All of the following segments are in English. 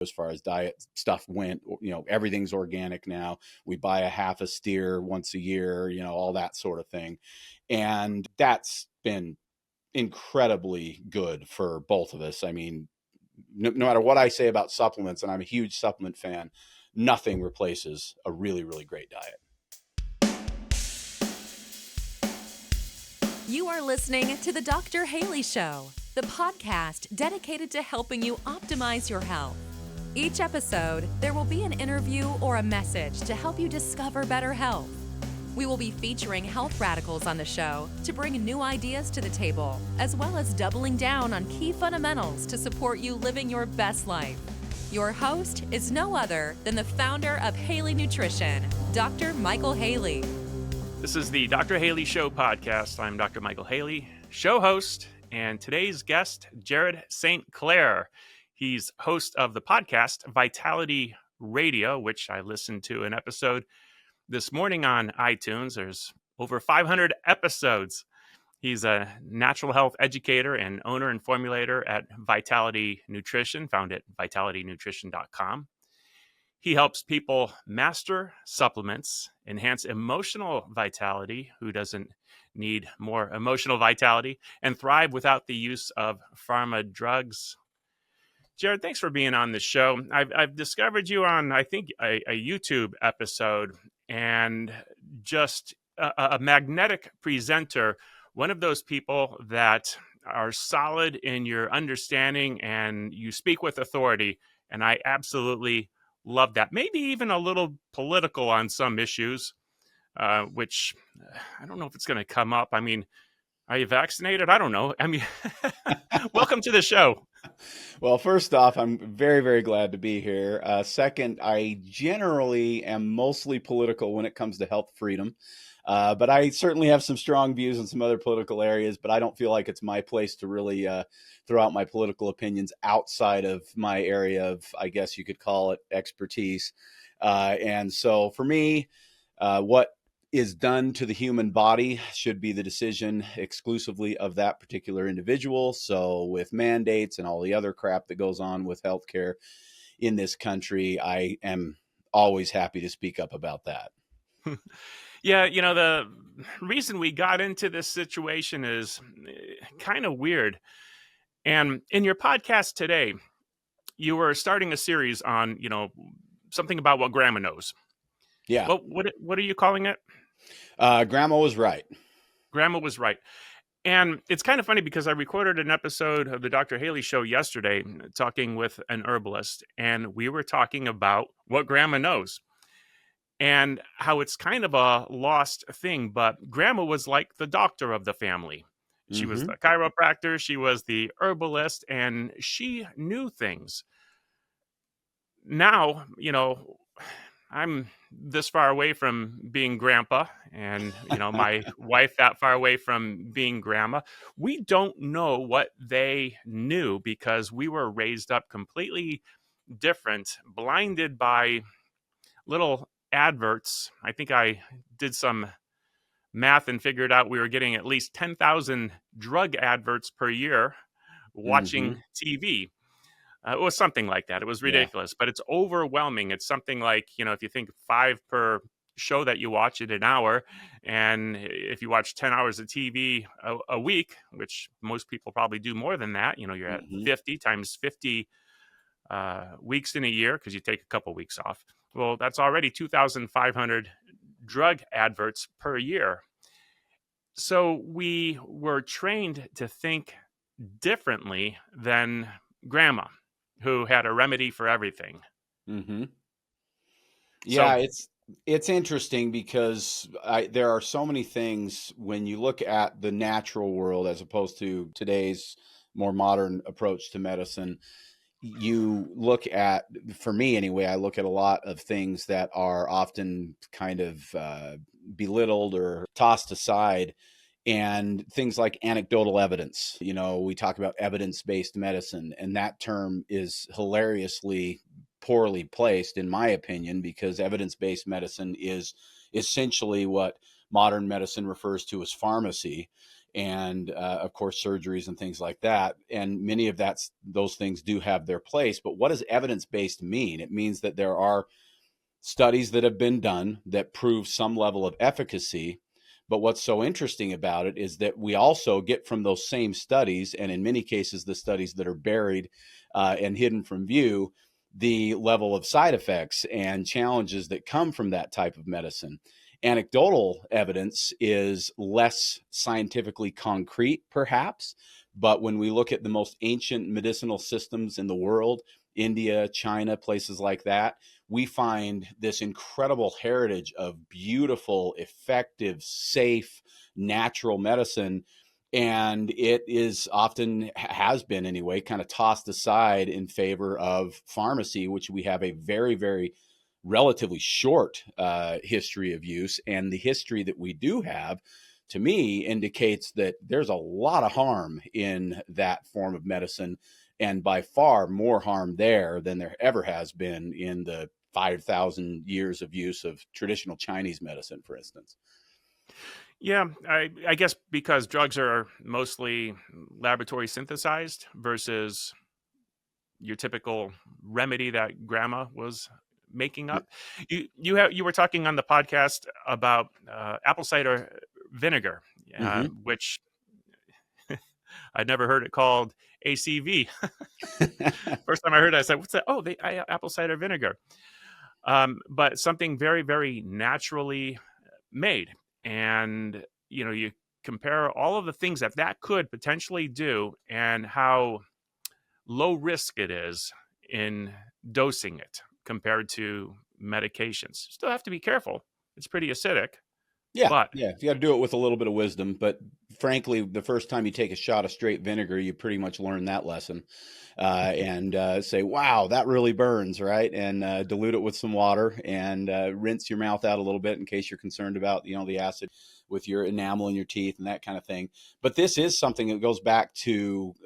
as far as diet stuff went. Everything's organic now. We buy a half a steer once a year, all that sort of thing. And that's been incredibly good for both of us. I mean, no matter what I say about supplements, and I'm a huge supplement fan, nothing replaces a really, really great diet. You are listening to The Dr. Haley Show, the podcast dedicated to helping you optimize your health. Each episode, there will be an interview or a message to help you discover better health. We will be featuring health radicals on the show to bring new ideas to the table, as well as doubling down on key fundamentals to support you living your best life. Your host is no other than the founder of Haley Nutrition, Dr. Michael Haley. This is the Dr. Haley Show podcast. I'm Dr. Michael Haley, show host, and today's guest, Jared St. Clair. He's host of the podcast Vitality Radio, which I listened to an episode this morning on iTunes. There's over 500 episodes. He's a natural health educator and owner and formulator at Vitality Nutrition, found at vitalitynutrition.com. He helps people master supplements, enhance emotional vitality, who doesn't need more emotional vitality, and thrive without the use of pharma drugs. Jared, thanks for being on the show. I've discovered you on, I think, a YouTube episode, and just a magnetic presenter, one of those people that are solid in your understanding and you speak with authority, and I absolutely love that. Maybe even a little political on some issues, which I don't know if it's going to come up. I mean, are you vaccinated? I don't know. I mean, welcome to the show. Well, first off, I'm very, very glad to be here. Second, I generally am mostly political when it comes to health freedom. But I certainly have some strong views in some other political areas, but I don't feel like it's my place to really throw out my political opinions outside of my area of, I guess you could call it, expertise. And so for me, what is done to the human body should be the decision exclusively of that particular individual. So with mandates and all the other crap that goes on with healthcare in this country, I am always happy to speak up about that. Yeah, the reason we got into this situation is kind of weird. And in your podcast today, you were starting a series on, something about what grandma knows. Yeah. What are you calling it? Grandma was right. Grandma was right. And it's kind of funny because I recorded an episode of the Dr. Haley Show yesterday talking with an herbalist, and we were talking about what grandma knows and how it's kind of a lost thing. But grandma was like the doctor of the family. She was the chiropractor, she was the herbalist, and she knew things. Now, I'm this far away from being grandpa and, my wife that far away from being grandma. We don't know what they knew because we were raised up completely different, blinded by little adverts. I think I did some math and figured out we were getting at least 10,000 drug adverts per year watching TV. It was something like that. It was ridiculous, but it's overwhelming. It's something like, if you think 5 per show that you watch in an hour, and if you watch 10 hours of TV a week, which most people probably do more than that, you're at 50 times 50 weeks in a year because you take a couple weeks off. Well, that's already 2,500 drug adverts per year. So we were trained to think differently than grandma, who had a remedy for everything. Yeah, it's interesting because there are so many things when you look at the natural world as opposed to today's more modern approach to medicine. You look at, for me anyway, I look at a lot of things that are often kind of belittled or tossed aside, and things like anecdotal evidence. We talk about evidence-based medicine, and that term is hilariously poorly placed, in my opinion, because evidence-based medicine is essentially what modern medicine refers to as pharmacy. and of course surgeries and things like that. And many of those things do have their place. But what does evidence-based mean? It means that there are studies that have been done that prove some level of efficacy. But what's so interesting about it is that we also get from those same studies, and in many cases, the studies that are buried and hidden from view, the level of side effects and challenges that come from that type of medicine. Anecdotal evidence is less scientifically concrete, perhaps, but when we look at the most ancient medicinal systems in the world, India, China, places like that, we find this incredible heritage of beautiful, effective, safe, natural medicine. And it is often, has been anyway, kind of tossed aside in favor of pharmacy, which we have a very, very relatively short history of use. And the history that we do have, to me, indicates that there's a lot of harm in that form of medicine, and by far more harm there than there ever has been in the 5,000 years of use of traditional Chinese medicine, for instance. Yeah, I guess because drugs are mostly laboratory synthesized versus your typical remedy that grandma was making up. You were talking on the podcast about apple cider vinegar, which I'd never heard it called ACV. First time I heard it, I said, "What's that?" Oh, apple cider vinegar. But something very, very naturally made. And, you compare all of the things that could potentially do and how low risk it is in dosing it compared to medications. Still have to be careful. It's pretty acidic, Yeah, but yeah. You got to do it with a little bit of wisdom. But frankly, the first time you take a shot of straight vinegar, you pretty much learn that lesson, and say, "Wow, that really burns," right? And dilute it with some water and rinse your mouth out a little bit in case you're concerned about, the acid with your enamel in your teeth and that kind of thing. But this is something that goes back to,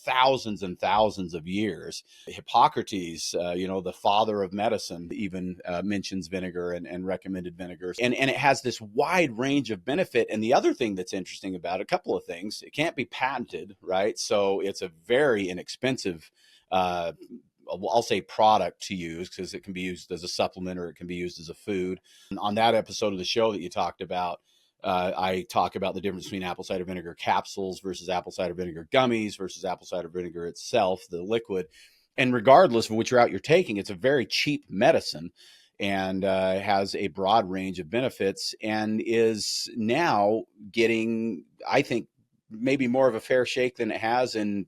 thousands and thousands of years. Hippocrates, the father of medicine, even mentions vinegar and recommended vinegars. And it has this wide range of benefit. And the other thing that's interesting about it, a couple of things, it can't be patented, right? So it's a very inexpensive I'll say product to use, because it can be used as a supplement or it can be used as a food. And on that episode of the show that you talked about, I talk about the difference between apple cider vinegar capsules versus apple cider vinegar gummies versus apple cider vinegar itself, the liquid. And regardless of which route you're taking, it's a very cheap medicine and has a broad range of benefits, and is now getting, I think, maybe more of a fair shake than it has in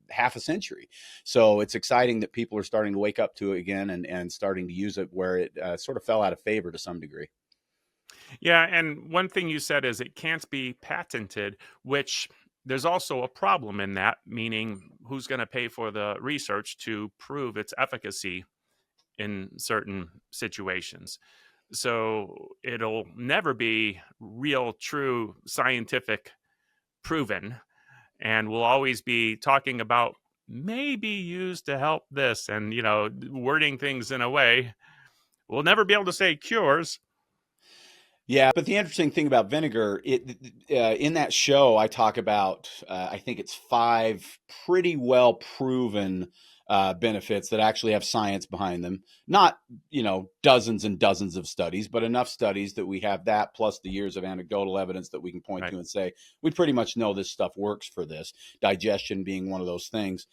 half a century. So it's exciting that people are starting to wake up to it again and starting to use it where it sort of fell out of favor to some degree. yeah. And one thing you said is it can't be patented, which there's also a problem in that, meaning who's going to pay for the research to prove its efficacy in certain situations. So it'll never be real, true scientific proven. And we'll always be talking about maybe used to help this and, wording things in a way. We'll never be able to say cures. Yeah, but the interesting thing about vinegar, in that show, I talk about, I think it's 5 pretty well proven benefits that actually have science behind them. Not, dozens and dozens of studies, but enough studies that we have that plus the years of anecdotal evidence that we can point Right. to and say, we pretty much know this stuff works for this, digestion being one of those things.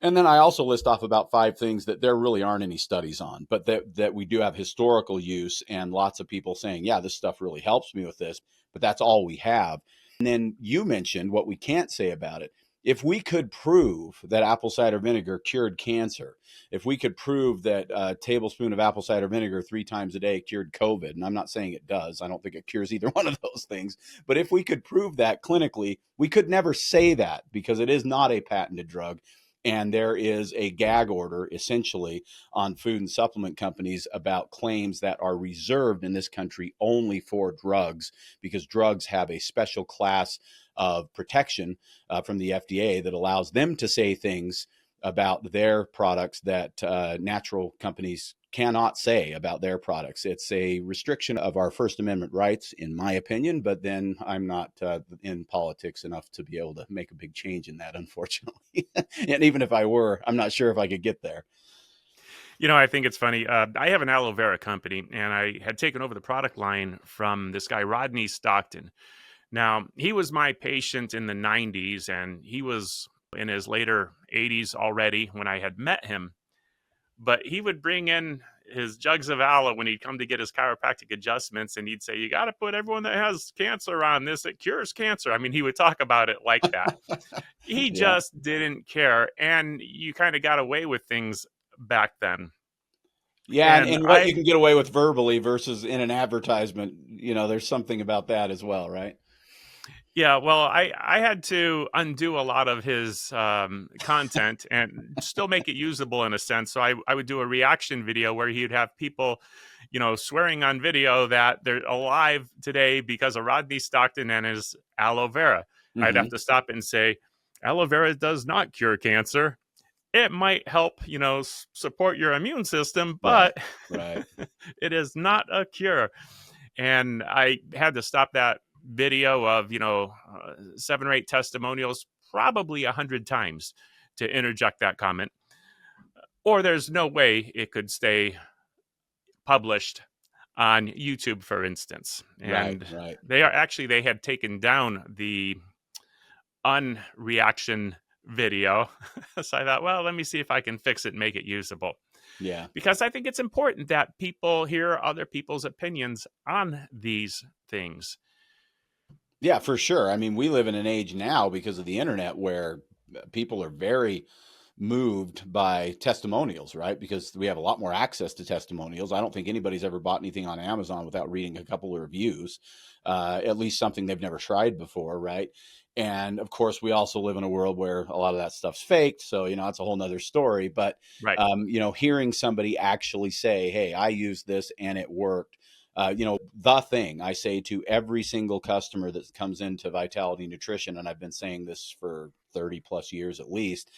And then I also list off about 5 things that there really aren't any studies on, but that we do have historical use and lots of people saying, yeah, this stuff really helps me with this, but that's all we have. And then you mentioned what we can't say about it. If we could prove that apple cider vinegar cured cancer, if we could prove that a tablespoon of apple cider vinegar 3 times a day cured COVID, and I'm not saying it does, I don't think it cures either one of those things, but if we could prove that clinically, we could never say that because it is not a patented drug. And there is a gag order, essentially, on food and supplement companies about claims that are reserved in this country only for drugs, because drugs have a special class of protection from the FDA that allows them to say things about their products that natural companies cannot say about their products. It's a restriction of our First Amendment rights, in my opinion, but then I'm not in politics enough to be able to make a big change in that, unfortunately. And even if I were, I'm not sure if I could get there. I think it's funny. I have an aloe vera company, and I had taken over the product line from this guy, Rodney Stockton. Now, he was my patient in the 90s, and he was in his later 80s already when I had met him. But he would bring in his jugs of aloe when he'd come to get his chiropractic adjustments, and he'd say, "You got to put everyone that has cancer on this. It cures cancer." I mean, he would talk about it like that. He Yeah. just didn't care, and you kind of got away with things back then. Yeah, And and what you can get away with verbally versus in an advertisement, there's something about that as well, right? Yeah, well, I had to undo a lot of his content and still make it usable in a sense. So I would do a reaction video where he'd have people, swearing on video that they're alive today because of Rodney Stockton and his aloe vera. I'd have Hmm. to stop and say, aloe vera does not cure cancer. It might help, support your immune system, Right, but right. it is not a cure. And I had to stop that video of 7 or 8 testimonials probably 100 times to interject that comment, or there's no way it could stay published on YouTube, for instance. Right, And right. they had taken down the unreaction video. So I thought, well, let me see if I can fix it and make it usable, Yeah. because I think it's important that people hear other people's opinions on these things. Yeah, for sure. I mean, we live in an age now because of the internet where people are very moved by testimonials, right? Because we have a lot more access to testimonials. I don't think anybody's ever bought anything on Amazon without reading a couple of reviews, at least something they've never tried before, right? And of course, we also live in a world where a lot of that stuff's faked. So, it's a whole nother story. But, Right. hearing somebody actually say, hey, I used this and it worked. The thing I say to every single customer that comes into Vitality Nutrition, and I've been saying this for 30 plus years at least,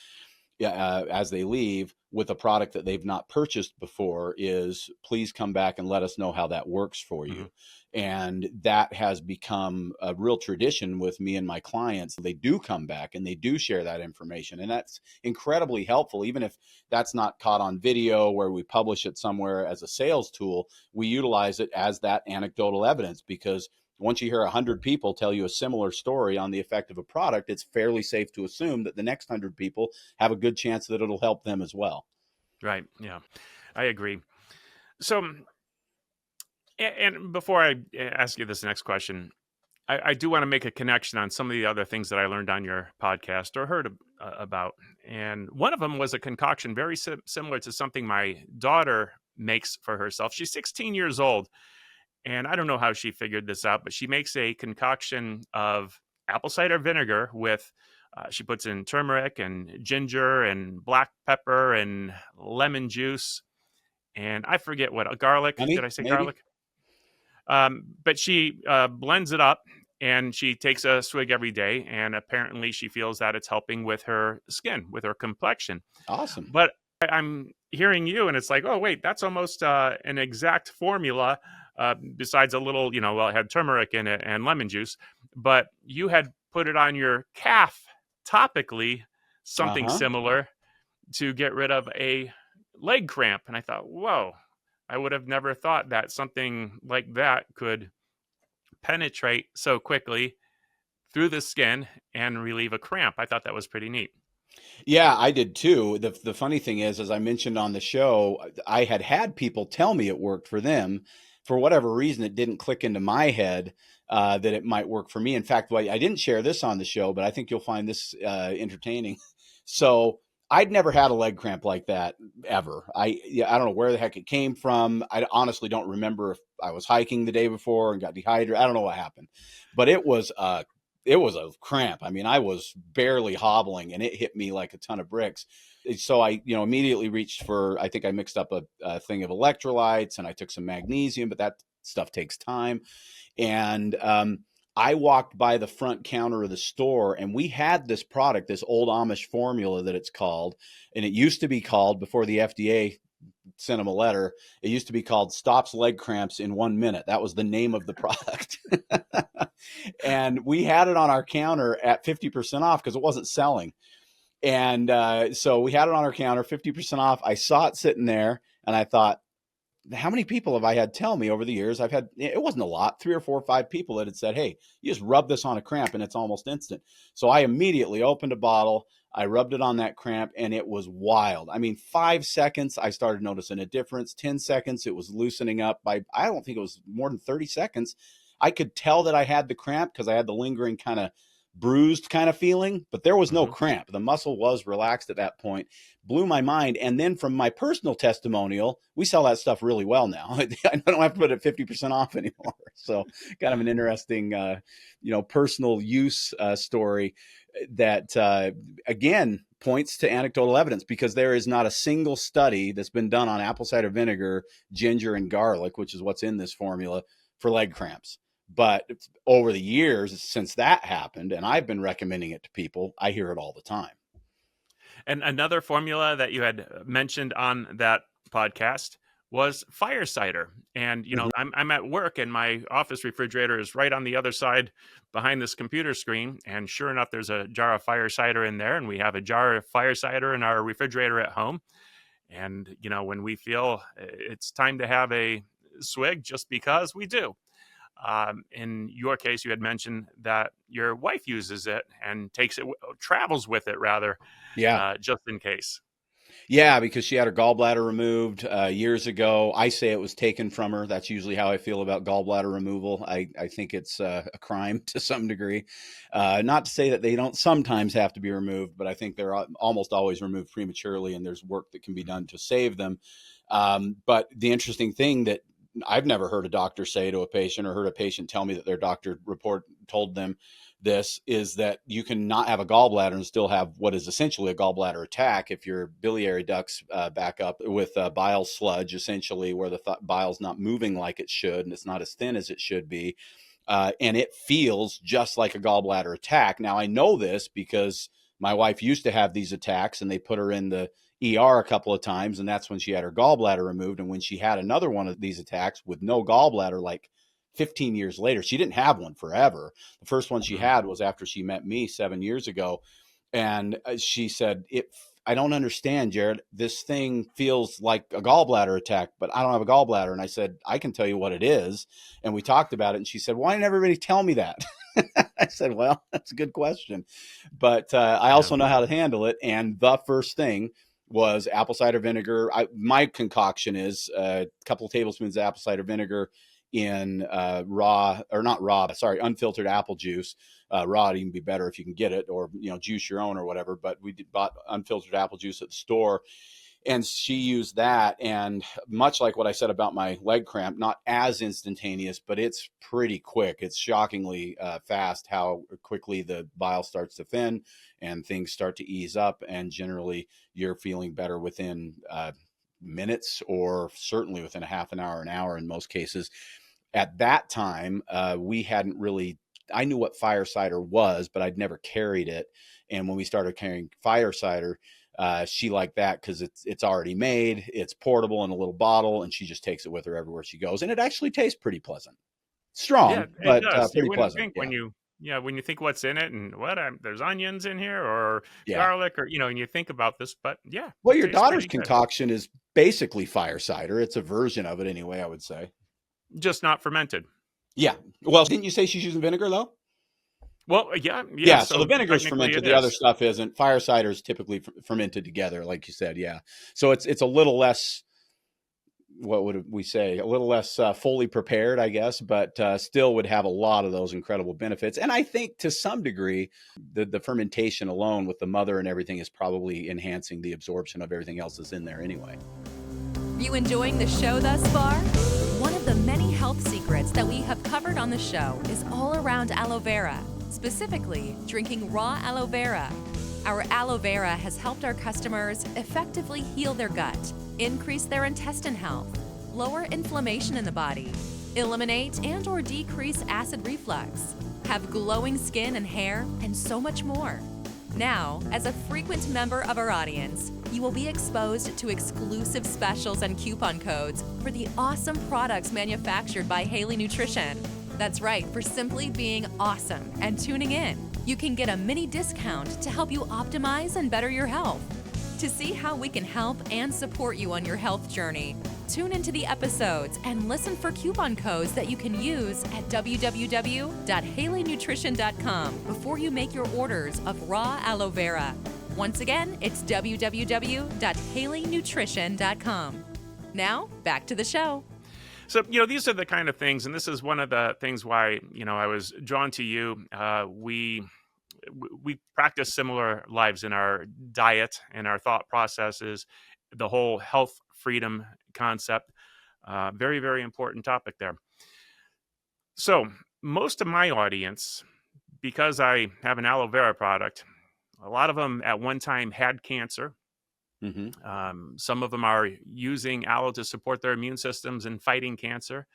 as they leave with a product that they've not purchased before, is please come back and let us know how that works for you. Mhm. And that has become a real tradition with me and my clients. They do come back and they do share that information. And that's incredibly helpful. Even if that's not caught on video where we publish it somewhere as a sales tool, we utilize it as that anecdotal evidence, because once you hear 100 people tell you a similar story on the effect of a product, it's fairly safe to assume that the next 100 people have a good chance that it'll help them as well. Right. Yeah, I agree. So, and before I ask you this next question, I do want to make a connection on some of the other things that I learned on your podcast or heard about. And one of them was a concoction very similar to something my daughter makes for herself. She's 16 years old. And I don't know how she figured this out, but she makes a concoction of apple cider vinegar with, she puts in turmeric and ginger and black pepper and lemon juice. And I forget what, garlic. Did I Honey, say maybe? garlic? But she blends it up and she takes a swig every day. And apparently she feels that it's helping with her skin, with her complexion. Awesome. But I'm hearing you and it's like, oh, wait, that's almost an exact formula. Besides a little, well, it had turmeric in it and lemon juice, but you had put it on your calf topically, something Uh-huh. similar to get rid of a leg cramp. And I thought, whoa, I would have never thought that something like that could penetrate so quickly through the skin and relieve a cramp. I thought that was pretty neat. Yeah, I did too. The funny thing is, as I mentioned on the show, I had people tell me it worked for them. For whatever reason, it didn't click into my head that it might work for me. In fact, I didn't share this on the show, but I think you'll find this entertaining. So I'd never had a leg cramp like that ever. I don't know where the heck it came from. I honestly don't remember if I was hiking the day before and got dehydrated. I don't know what happened, but it was a cramp. I mean, I was barely hobbling and it hit me like a ton of bricks. So I, immediately reached for, I think I mixed up a thing of electrolytes and I took some magnesium, but that stuff takes time. And I walked by the front counter of the store and we had this product, this old Amish formula that it's called. And it used to be called, before the FDA sent them a letter, it used to be called Stops Leg Cramps in 1 minute. That was the name of the product. And we had it on our counter at 50% off because it wasn't selling. And so we had it on our counter, 50% off. I saw it sitting there and I thought, how many people have I had tell me over the years? It wasn't a lot, 3 or 4 or 5 people that had said, hey, you just rub this on a cramp and it's almost instant. So I immediately opened a bottle. I rubbed it on that cramp and it was wild. I mean, 5 seconds, I started noticing a difference. 10 seconds, it was loosening up. I don't think it was more than 30 seconds. I could tell that I had the cramp because I had the lingering kind of bruised kind of feeling, but there was no cramp. The muscle was relaxed at that point. Blew my mind. And then from my personal testimonial, we sell that stuff really well now. I don't have to put it 50% off anymore. So kind of an interesting, personal use story that, again, points to anecdotal evidence, because there is not a single study that's been done on apple cider vinegar, ginger, and garlic, which is what's in this formula, for leg cramps. But over the years since that happened, and I've been recommending it to people, I hear it all the time. And another formula that you had mentioned on that podcast was fire cider. And, I'm at work and my office refrigerator is right on the other side behind this computer screen. And sure enough, there's a jar of fire cider in there. And we have a jar of fire cider in our refrigerator at home. And, when we feel it's time to have a swig, just because we do. In your case, you had mentioned that your wife uses it and travels with it rather, just in case. Yeah, because she had her gallbladder removed years ago. I say it was taken from her. That's usually how I feel about gallbladder removal. I think it's a crime to some degree. Not to say that they don't sometimes have to be removed, but I think they're almost always removed prematurely, and there's work that can be done to save them. But the interesting thing that I've never heard a doctor say to a patient, or heard a patient tell me that their doctor told them this, is that you can not have a gallbladder and still have what is essentially a gallbladder attack if your biliary ducts back up with bile sludge, essentially, where the bile's not moving like it should and it's not as thin as it should be. And it feels just like a gallbladder attack. Now, I know this because my wife used to have these attacks and they put her in the ER a couple of times, and that's when she had her gallbladder removed. And when she had another one of these attacks with no gallbladder, like 15 years later, she didn't have one forever. The first one she had was after she met me 7 years ago. And she said, I don't understand, Jared. This thing feels like a gallbladder attack, but I don't have a gallbladder. And I said, I can tell you what it is. And we talked about it. And she said, why didn't everybody tell me that? I said, well, that's a good question. But I also know how to handle it. And the first thing was apple cider vinegar. My concoction is a couple of tablespoons of apple cider vinegar in unfiltered apple juice. Raw would even be better if you can get it, or juice your own or whatever. But we bought unfiltered apple juice at the store, and she used that. And much like what I said about my leg cramp, not as instantaneous, but it's pretty quick. It's shockingly fast how quickly the bile starts to thin and things start to ease up. And generally, you're feeling better within minutes, or certainly within a half an hour in most cases. At that time, we hadn't really, I knew what fire cider was, but I'd never carried it. And when we started carrying fire cider, she liked that because it's already made, it's portable in a little bottle, and she just takes it with her everywhere she goes. And it actually tastes pretty pleasant. Strong, but pretty pleasant. When you think what's in it and there's onions in here or garlic, or and you think about this, but well, your daughter's concoction is basically fire cider. It's a version of it anyway, I would say. Just not fermented. Yeah. Well, didn't you say she's using vinegar though? Well, yeah. So the vinegar is fermented. The other stuff isn't. Fire cider is typically fermented together, like you said. Yeah. So it's a little less. What would we say? A little less fully prepared, I guess, but still would have a lot of those incredible benefits. And I think to some degree, the fermentation alone with the mother and everything is probably enhancing the absorption of everything else that's in there anyway. You enjoying the show thus far? One of the many health secrets that we have covered on the show is all around aloe vera, specifically drinking raw aloe vera. Our aloe vera has helped our customers effectively heal their gut, increase their intestine health, lower inflammation in the body, eliminate and/or decrease acid reflux, have glowing skin and hair, and so much more. Now, as a frequent member of our audience, you will be exposed to exclusive specials and coupon codes for the awesome products manufactured by Haley Nutrition. That's right, for simply being awesome and tuning in, you can get a mini discount to help you optimize and better your health. To see how we can help and support you on your health journey, tune into the episodes and listen for coupon codes that you can use at www.haleynutrition.com before you make your orders of raw aloe vera. Once again, it's www.haleynutrition.com. Now, back to the show. So, these are the kind of things, and this is one of the things why, I was drawn to you. We practice similar lives in our diet and our thought processes, the whole health freedom concept. Very, very important topic there. So most of my audience, because I have an aloe vera product, a lot of them at one time had cancer. Mm-hmm. Some of them are using aloe to support their immune systems and fighting cancer.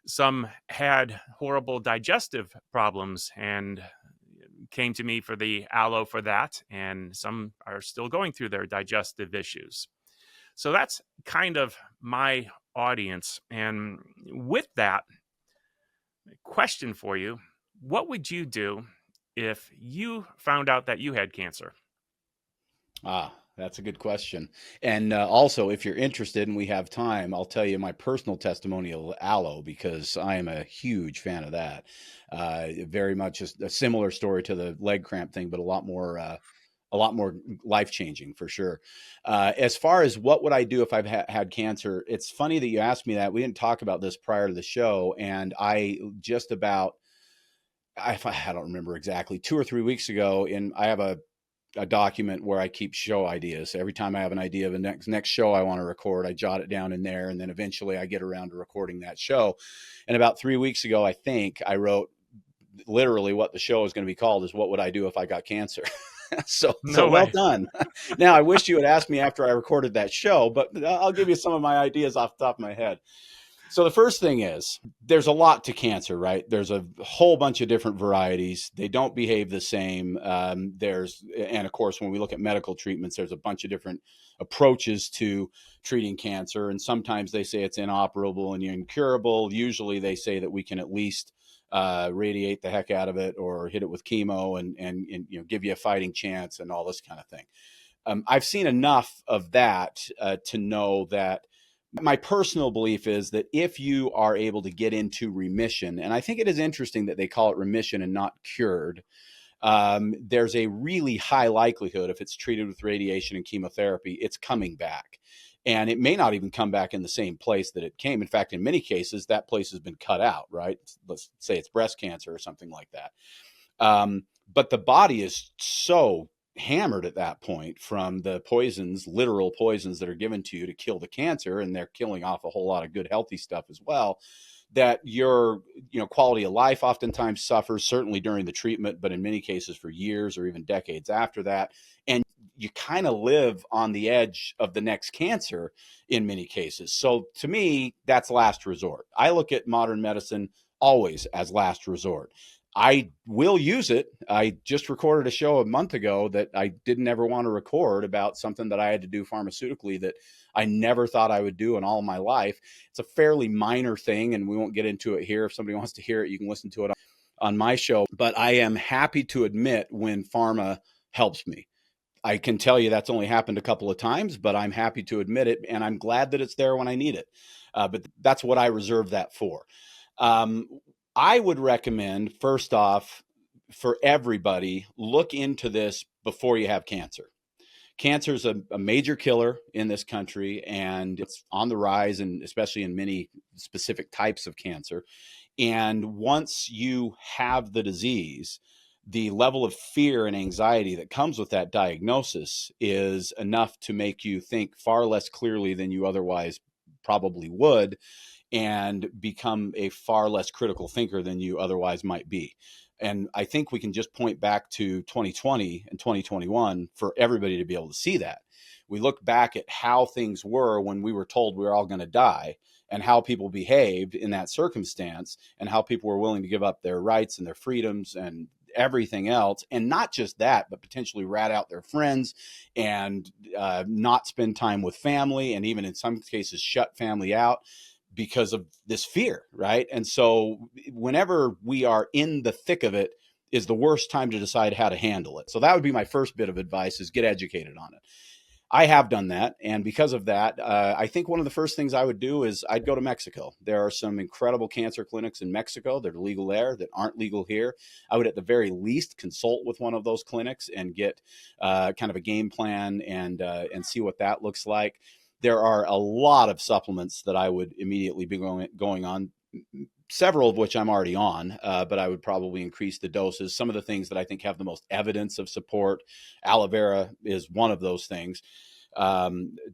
Some had horrible digestive problems and came to me for the aloe for that, and some are still going through their digestive issues. So that's kind of my audience. And with that, question for you, what would you do if you found out that you had cancer? That's a good question. And also, if you're interested and we have time, I'll tell you my personal testimonial aloe, because I am a huge fan of that. Very much a similar story to the leg cramp thing, but a lot more life-changing for sure. As far as what would I do if I've had cancer, it's funny that you asked me that. We didn't talk about this prior to the show, and I don't remember exactly, 2 or 3 weeks ago, I have a document where I keep show ideas. Every time I have an idea of a next show I want to record, I jot it down in there, and then eventually I get around to recording that show. And about 3 weeks ago, I think I wrote literally what the show is going to be called is "What Would I Do If I Got Cancer?" So well done. Now, I wish you had asked me after I recorded that show, but I'll give you some of my ideas off the top of my head. So the first thing is, there's a lot to cancer, right? There's a whole bunch of different varieties. They don't behave the same. And of course, when we look at medical treatments, there's a bunch of different approaches to treating cancer. And sometimes they say it's inoperable and incurable. Usually they say that we can at least radiate the heck out of it or hit it with chemo and give you a fighting chance and all this kind of thing. I've seen enough of that to know that my personal belief is that if you are able to get into remission, and I think it is interesting that they call it remission and not cured, there's a really high likelihood if it's treated with radiation and chemotherapy, it's coming back. And it may not even come back in the same place that it came. In fact, in many cases, that place has been cut out, right? Let's say it's breast cancer or something like that. But the body is so hammered at that point from the poisons, literal poisons that are given to you to kill the cancer, and they're killing off a whole lot of good healthy stuff as well, that your quality of life oftentimes suffers, certainly during the treatment, but in many cases for years or even decades after that. And you kind of live on the edge of the next cancer in many cases. So to me, that's last resort. I look at modern medicine always as last resort. I will use it. I just recorded a show a month ago that I didn't ever want to record about something that I had to do pharmaceutically that I never thought I would do in all my life. It's a fairly minor thing, and we won't get into it here. If somebody wants to hear it, you can listen to it on my show. But I am happy to admit when pharma helps me. I can tell you that's only happened a couple of times, but I'm happy to admit it, and I'm glad that it's there when I need it. But that's what I reserve that for. I would recommend, first off, for everybody, look into this before you have cancer. Cancer is a major killer in this country, and it's on the rise, and especially in many specific types of cancer. And once you have the disease, the level of fear and anxiety that comes with that diagnosis is enough to make you think far less clearly than you otherwise probably would, and become a far less critical thinker than you otherwise might be. And I think we can just point back to 2020 and 2021 for everybody to be able to see that. we look back at how things were when we were told we were all going to die, and how people behaved in that circumstance, and how people were willing to give up their rights and their freedoms and everything else. And not just that, but potentially rat out their friends and not spend time with family, and even in some cases shut family out because of this fear, right? And so whenever we are in the thick of it is the worst time to decide how to handle it. So that would be my first bit of advice, is get educated on it. I have done that. And because of that, I think one of the first things I would do is I'd go to Mexico. There are some incredible cancer clinics in Mexico that are legal there that aren't legal here. I would at the very least consult with one of those clinics and get kind of a game plan and see what that looks like. There are a lot of supplements that I would immediately be going on, several of which I'm already on, but I would probably increase the doses. Some of the things that I think have the most evidence of support, aloe vera is one of those things.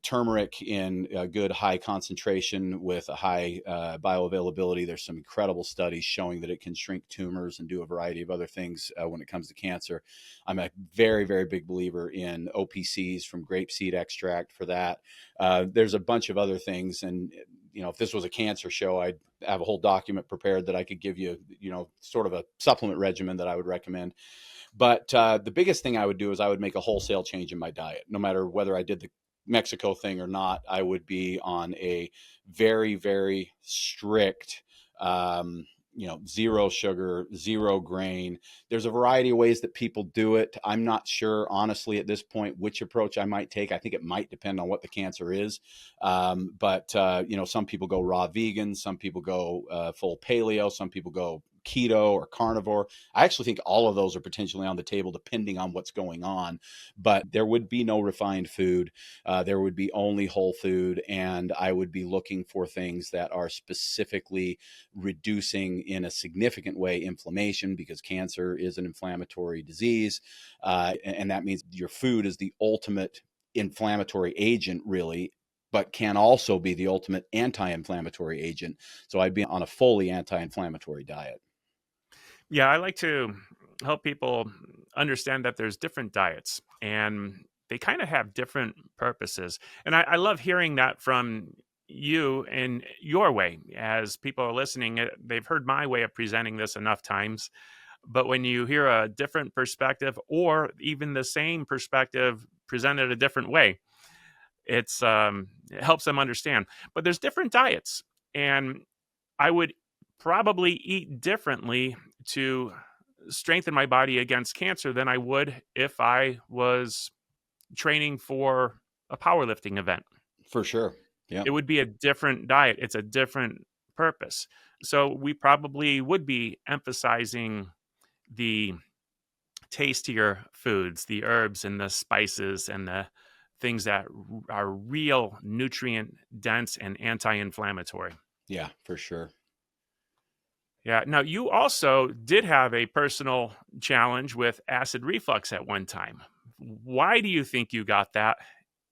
Turmeric in a good high concentration with a high bioavailability. There's some incredible studies showing that it can shrink tumors and do a variety of other things when it comes to cancer. I'm a very, very big believer in OPCs from grapeseed extract for that. There's a bunch of other things, and if this was a cancer show, I'd have a whole document prepared that I could give you, sort of a supplement regimen that I would recommend. But the biggest thing I would do is I would make a wholesale change in my diet. No matter whether I did the Mexico thing or not, I would be on a very, very strict, zero sugar, zero grain. There's a variety of ways that people do it. I'm not sure, honestly, at this point, which approach I might take. I think it might depend on what the cancer is. But some people go raw vegan, some people go full paleo, some people go keto or carnivore. I actually think all of those are potentially on the table depending on what's going on, but there would be no refined food. There would be only whole food, and I would be looking for things that are specifically reducing in a significant way inflammation, because cancer is an inflammatory disease. And that means your food is the ultimate inflammatory agent, really, but can also be the ultimate anti-inflammatory agent. So I'd be on a fully anti-inflammatory diet. Yeah, I like to help people understand that there's different diets and they kind of have different purposes. And I love hearing that from you and your way. As people are listening, they've heard my way of presenting this enough times. But when you hear a different perspective, or even the same perspective presented a different way, it helps them understand. But there's different diets, and I would probably eat differently to strengthen my body against cancer than I would if I was training for a powerlifting event. For sure. Yeah. It would be a different diet. It's a different purpose. So we probably would be emphasizing the tastier foods, the herbs and the spices and the things that are real nutrient dense and anti-inflammatory. Yeah, for sure. Yeah. Now, you also did have a personal challenge with acid reflux at one time. Why do you think you got that?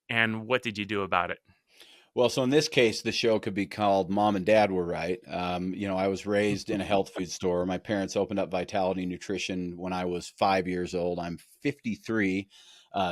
And what did you do about it? Well, so in this case, the show could be called Mom and Dad Were Right. I was raised in a health food store. My parents opened up Vitality Nutrition when I was 5 years old. I'm 53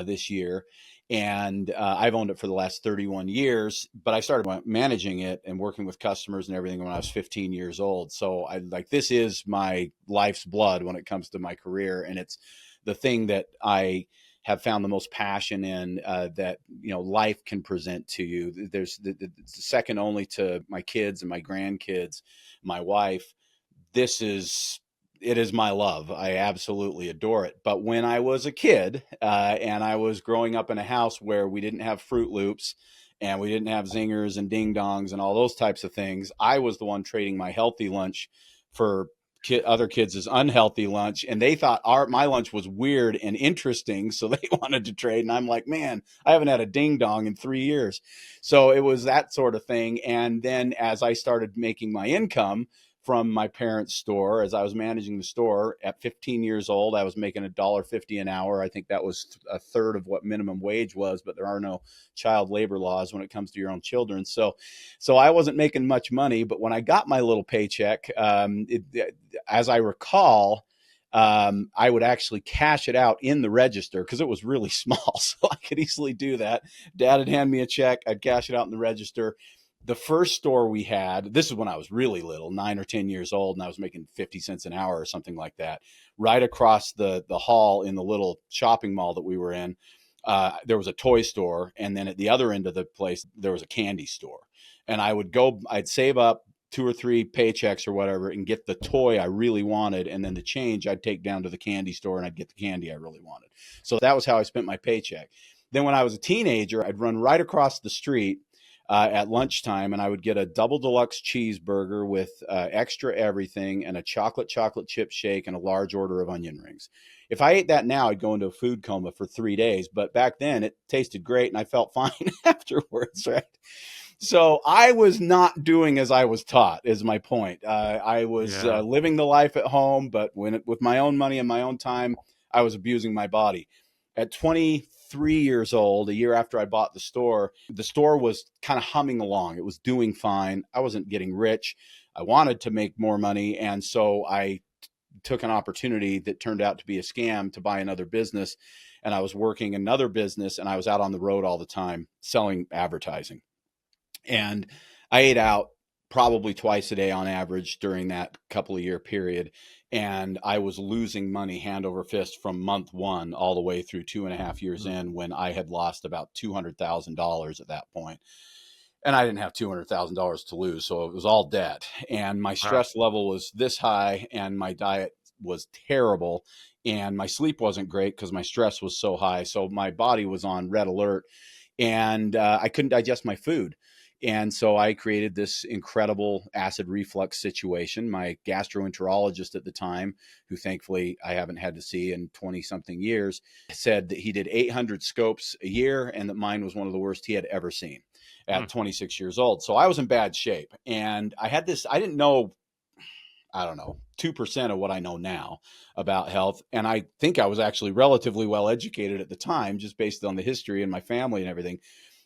this year. And I've owned it for the last 31 years, but I started managing it and working with customers and everything when I was 15 years old. So this is my life's blood when it comes to my career. And it's the thing that I have found the most passion in, that, life can present to you. There's the second only to my kids and my grandkids, my wife. It is my love. I absolutely adore it. But when I was a kid and I was growing up in a house where we didn't have Fruit Loops and we didn't have zingers and ding dongs and all those types of things, I was the one trading my healthy lunch for other kids' unhealthy lunch. And they thought my lunch was weird and interesting, so they wanted to trade. And I'm like, man, I haven't had a ding dong in 3 years. So it was that sort of thing. And then as I started making my income from my parents' store, as I was managing the store at 15 years old, I was making $1.50 an hour. I think that was a third of what minimum wage was, but there are no child labor laws when it comes to your own children. So I wasn't making much money, but when I got my little paycheck, as I recall, I would actually cash it out in the register because it was really small. So I could easily do that. Dad would hand me a check. I'd cash it out in the register. The first store we had, this is when I was really little, 9 or 10 years old, and I was making 50 cents an hour or something like that. Right across the hall in the little shopping mall that we were in, there was a toy store. And then at the other end of the place, there was a candy store. And I'd save up 2 or 3 paychecks or whatever and get the toy I really wanted. And then the change I'd take down to the candy store and I'd get the candy I really wanted. So that was how I spent my paycheck. Then when I was a teenager, I'd run right across the street at lunchtime, and I would get a double deluxe cheeseburger with extra everything and a chocolate chip shake and a large order of onion rings. If I ate that now, I'd go into a food coma for 3 days. But back then it tasted great and I felt fine afterwards, right? So I was not doing as I was taught, is my point. I was living the life at home, but with my own money and my own time, I was abusing my body. At 23 years old, a year after I bought the store was kind of humming along. It was doing fine. I wasn't getting rich. I wanted to make more money. And so I took an opportunity that turned out to be a scam to buy another business. And I was working another business and I was out on the road all the time selling advertising. And I ate out probably twice a day on average during that couple of year period. And I was losing money hand over fist from month 1 all the way through 2.5 years in, when I had lost about $200,000 at that point. And I didn't have $200,000 to lose. So it was all debt. And my stress level was this high and my diet was terrible. And my sleep wasn't great because my stress was so high. So my body was on red alert and I couldn't digest my food. And so I created this incredible acid reflux situation. My gastroenterologist at the time, who thankfully I haven't had to see in 20 something years, said that he did 800 scopes a year and that mine was one of the worst he had ever seen at 26 years old. So I was in bad shape. And I didn't know, 2% of what I know now about health. And I think I was actually relatively well educated at the time, just based on the history and my family and everything.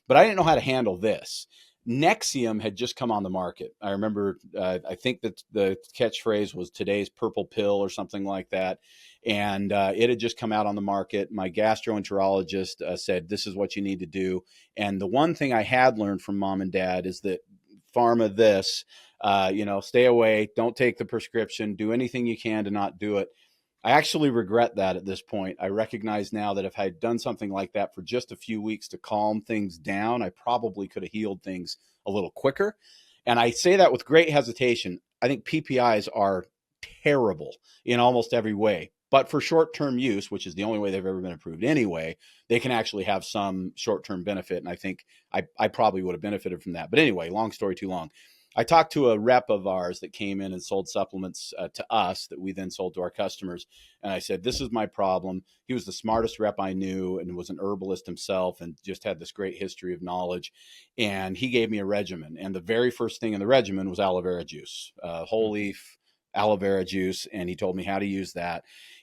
But I didn't know how to handle this. Nexium had just come on the market. I remember, I think that the catchphrase was today's purple pill or something like that. And it had just come out on the market. My gastroenterologist said, this is what you need to do. And the one thing I had learned from mom and dad is that pharma this, stay away, don't take the prescription, do anything you can to not do it. I actually regret that at this point. I recognize now that if I had done something like that for just a few weeks to calm things down, I probably could have healed things a little quicker. And I say that with great hesitation. I think PPIs are terrible in almost every way. But for short-term use, which is the only way they've ever been approved anyway, they can actually have some short-term benefit. And I think I probably would have benefited from that. But anyway, long story too long. I talked to a rep of ours that came in and sold supplements to us that we then sold to our customers. And I said, this is my problem. He was the smartest rep I knew and was an herbalist himself and just had this great history of knowledge. And he gave me a regimen. And the very first thing in the regimen was aloe vera juice, whole leaf aloe vera juice. And he told me how to use that.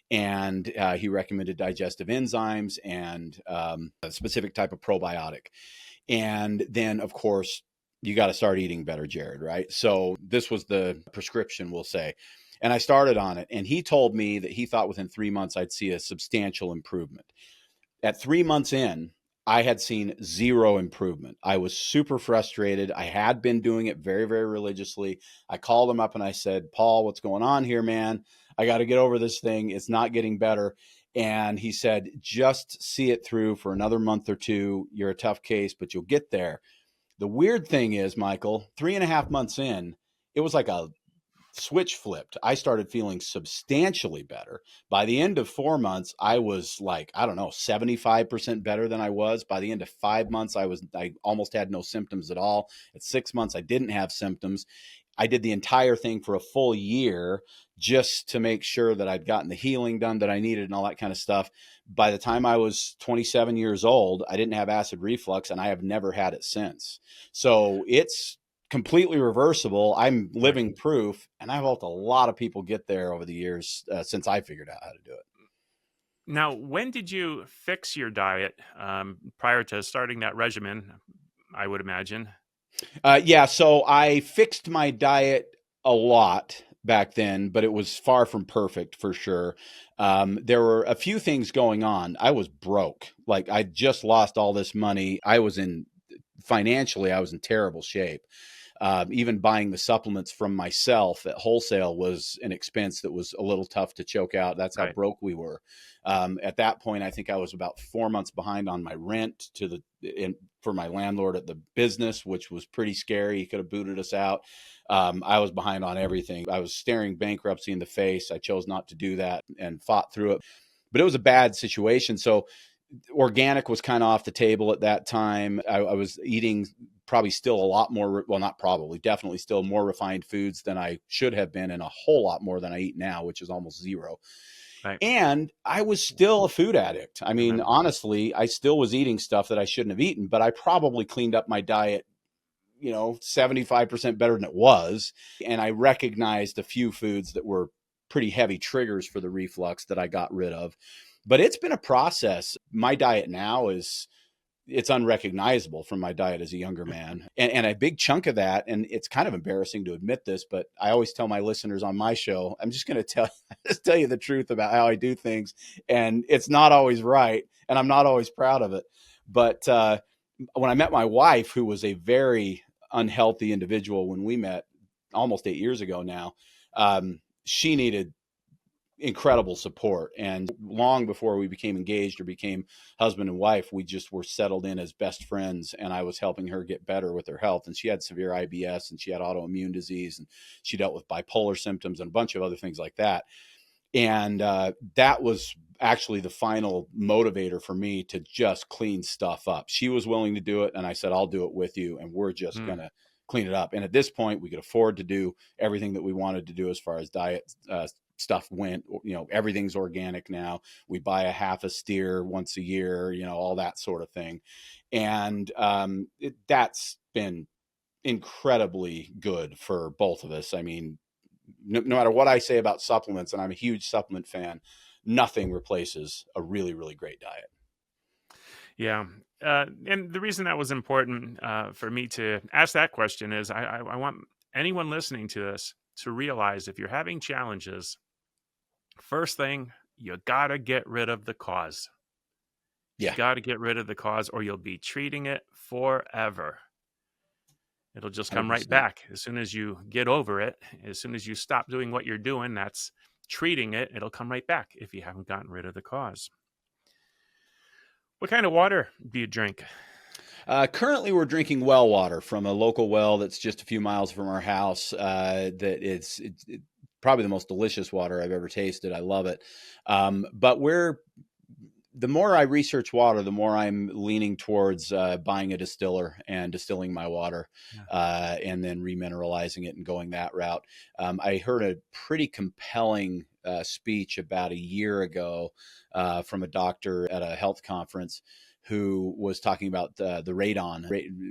And he recommended digestive enzymes and a specific type of probiotic. And then, of course, you got to start eating better, Jared, right? So this was the prescription, we'll say. And I started on it. And he told me that he thought within 3 months I'd see a substantial improvement. At 3 months in, I had seen zero improvement. I was super frustrated. I had been doing it very, very religiously. I called him up and I said, Paul, what's going on here, man? I got to get over this thing. It's not getting better. And he said, just see it through for another month or 2. You're a tough case, but you'll get there. The weird thing is, Michael, 3.5 months in, it was like a switch flipped. I started feeling substantially better. By the end of 4 months, I was like, 75% better than I was. By the end of 5 months, I almost had no symptoms at all. At 6 months, I didn't have symptoms. I did the entire thing for a full year just to make sure that I'd gotten the healing done that I needed and all that kind of stuff. By the time I was 27 years old, I didn't have acid reflux and I have never had it since. So it's completely reversible. I'm living proof, and I've helped a lot of people get there over the years since I figured out how to do it. Now, when did you fix your diet prior to starting that regimen, I would imagine? So I fixed my diet a lot back then, but it was far from perfect for sure. There were a few things going on. I was broke. Like I just lost all this money. Financially, I was in terrible shape. Even buying the supplements from myself at wholesale was an expense that was a little tough to choke out. That's how Right. broke we were. At that point, I think I was about 4 months behind on my rent for my landlord at the business, which was pretty scary. He could have booted us out. I was behind on everything. I was staring bankruptcy in the face. I chose not to do that and fought through it. But it was a bad situation. So organic was kind of off the table at that time. I was eating probably still a lot more, well, not probably, definitely still more refined foods than I should have been, and a whole lot more than I eat now, which is almost zero. Right. And I was still a food addict. I mean, Amen. honestly, I still was eating stuff that I shouldn't have eaten, but I probably cleaned up my diet 75% better than it was. And I recognized a few foods that were pretty heavy triggers for the reflux that I got rid of. But it's been a process. My diet now it's unrecognizable from my diet as a younger man. And a big chunk of that, and it's kind of embarrassing to admit this, but I always tell my listeners on my show, I'm just going to tell you the truth about how I do things. And it's not always right. And I'm not always proud of it. But when I met my wife, who was a very unhealthy individual when we met almost 8 years ago now, she needed incredible support. And long before we became engaged or became husband and wife, we just were settled in as best friends. And I was helping her get better with her health. And she had severe IBS and she had autoimmune disease and she dealt with bipolar symptoms and a bunch of other things like that. And that was actually the final motivator for me to just clean stuff up. She was willing to do it. And I said, I'll do it with you. And we're just going to clean it up. And at this point, we could afford to do everything that we wanted to do as far as diet stuff went. Everything's organic now. We buy a half a steer once a year, all that sort of thing. And that's been incredibly good for both of us. I mean, no matter what I say about supplements, and I'm a huge supplement fan, nothing replaces a really, really great diet. Yeah. And the reason that was important for me to ask that question is I want anyone listening to this to realize if you're having challenges, first thing, you got to get rid of the cause. Yeah. You got to get rid of the cause or you'll be treating it forever. It'll just come 100%. right back. As soon as you get over it, as soon as you stop doing what you're doing, that's treating it, it'll come right back if you haven't gotten rid of the cause. What kind of water do you drink? Currently, we're drinking well water from a local well that's just a few miles from our house. That it's probably the most delicious water I've ever tasted. I love it. But the more I research water, the more I'm leaning towards buying a distiller and distilling my water, and then re-mineralizing it and going that route. I heard a pretty compelling speech about a year ago from a doctor at a health conference who was talking about the radon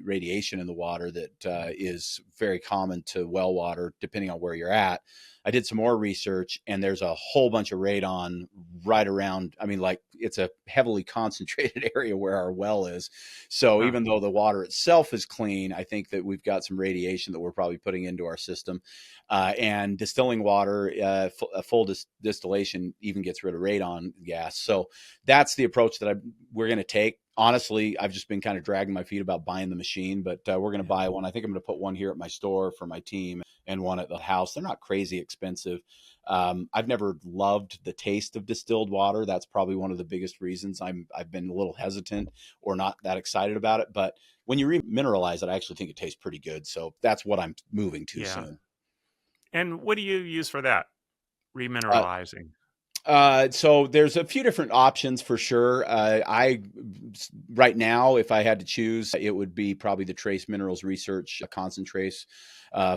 radiation in the water that is very common to well water, depending on where you're at. I did some more research and there's a whole bunch of radon right around. I mean, like it's a heavily concentrated area where our well is. So even though the water itself is clean, I think that we've got some radiation that we're probably putting into our system. And distilling water, a full distillation even gets rid of radon gas. So that's the approach that we're going to take. Honestly, I've just been kind of dragging my feet about buying the machine, but we're going to buy one. I think I'm going to put one here at my store for my team and one at the house. They're not crazy expensive. I've never loved the taste of distilled water. That's probably one of the biggest reasons I've been a little hesitant or not that excited about it. But when you re-mineralize it, I actually think it tastes pretty good. So that's what I'm moving to soon. And what do you use for that? Uh, Remineralizing. So there's a few different options for sure. Right now, if I had to choose, it would be probably the Trace Minerals Research Concentrates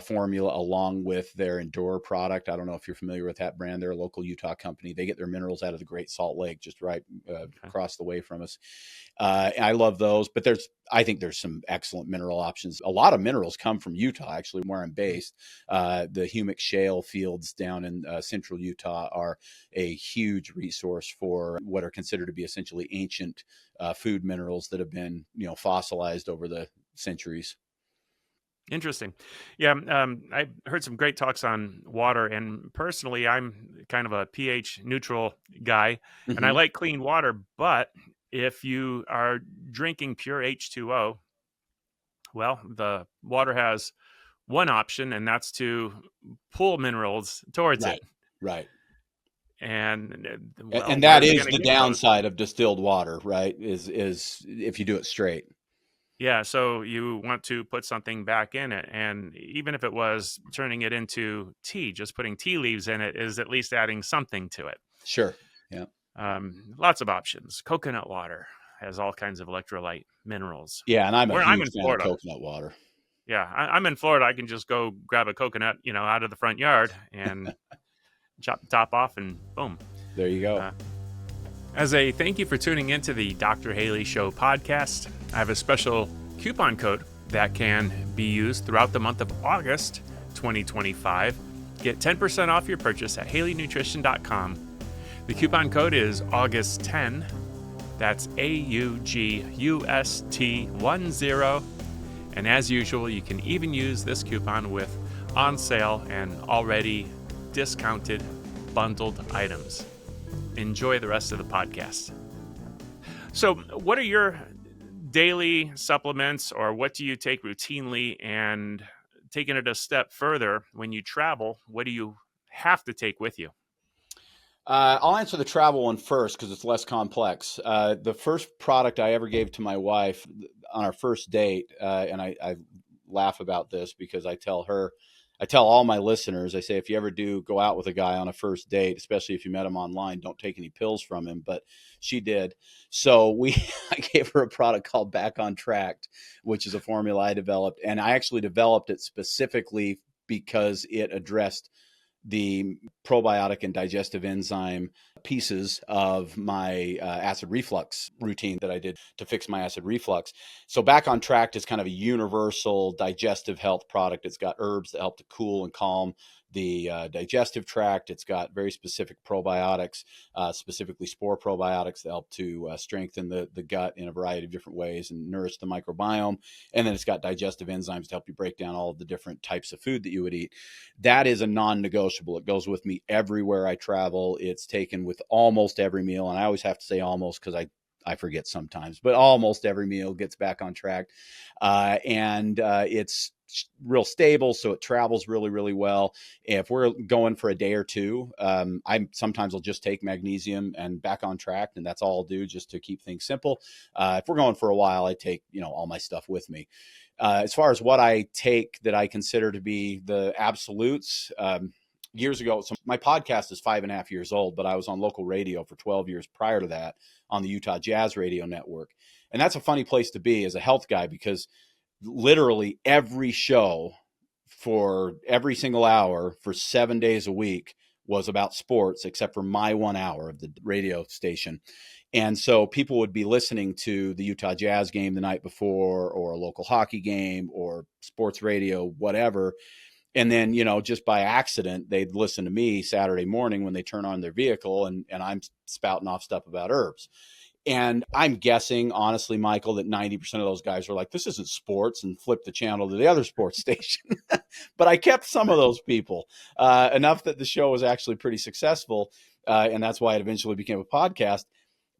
formula along with their Endure product. I don't know if you're familiar with that brand. They're a local Utah company. They get their minerals out of the Great Salt Lake, just right across the way from us. I love those, but I think there's some excellent mineral options. A lot of minerals come from Utah, actually, where I'm based. The humic shale fields down in central Utah are a huge resource for what are considered to be essentially ancient food minerals that have been, fossilized over the centuries. Interesting. Yeah, I heard some great talks on water, and personally, I'm kind of a pH neutral guy, and I Hmm. like clean water. But if you are drinking pure H2O, well, the water has one option, and that's to pull minerals towards it. Right. Right. And well, And that where are they is going to the get those? downside of distilled water, right? Is if you do it straight. Yeah, so you want to put something back in it. And even if it was turning it into tea, just putting tea leaves in it is at least adding something to it. Sure. Yeah. Lots of options. Coconut water has all kinds of electrolyte minerals. Yeah. And I'm a Where I'm huge in fan of Florida, coconut water. yeah, I'm in Florida. I can just go grab a coconut, out of the front yard and chop the top off, and boom. There you go. Uh, As a thank you for tuning into the Dr. Haley Show podcast, I have a special coupon code that can be used throughout the month of August 2025. Get 10% off your purchase at HaleyNutrition.com. The coupon code is August10. That's AUGUST10. And as usual, you can even use this coupon with on sale and already discounted bundled items. Enjoy the rest of the podcast. So, what are your daily supplements, or what do you take routinely? And taking it a step further, when you travel, what do you have to take with you? I'll answer the travel one first because it's less complex. The first product I ever gave to my wife on our first date, and I laugh about this because I tell all my listeners, I say, if you ever do go out with a guy on a first date, especially if you met him online, don't take any pills from him. But she did. So I gave her a product called Back on Tract, which is a formula I developed. And I actually developed it specifically because it addressed the probiotic and digestive enzyme pieces of my acid reflux routine that I did to fix my acid reflux. So Back on Tract is kind of a universal digestive health product. It's got herbs that help to cool and calm the digestive tract. It's got very specific probiotics, specifically spore probiotics that help to strengthen the gut in a variety of different ways and nourish the microbiome. And then it's got digestive enzymes to help you break down all of the different types of food that you would eat. That is a non-negotiable. It goes with me everywhere I travel. It's taken with almost every meal. And I always have to say almost because I forget sometimes, but almost every meal gets Back on Track. And it's real stable, so it travels really, really well. If we're going for a day or two, I sometimes will just take magnesium and Back on Track, and that's all I'll do just to keep things simple. If we're going for a while, I take all my stuff with me. As far as what I take that I consider to be the absolutes, years ago, so my podcast is 5.5 years old, but I was on local radio for 12 years prior to that on the Utah Jazz Radio Network. And that's a funny place to be as a health guy because literally every show for every single hour for 7 days a week was about sports, except for my 1 hour of the radio station. And so people would be listening to the Utah Jazz game the night before, or a local hockey game, or sports radio, whatever. And then, just by accident, they'd listen to me Saturday morning when they turn on their vehicle and I'm spouting off stuff about herbs. And I'm guessing, honestly, Michael, that 90% of those guys are like, this isn't sports, and flip the channel to the other sports station. But I kept some of those people enough that the show was actually pretty successful. And that's why it eventually became a podcast.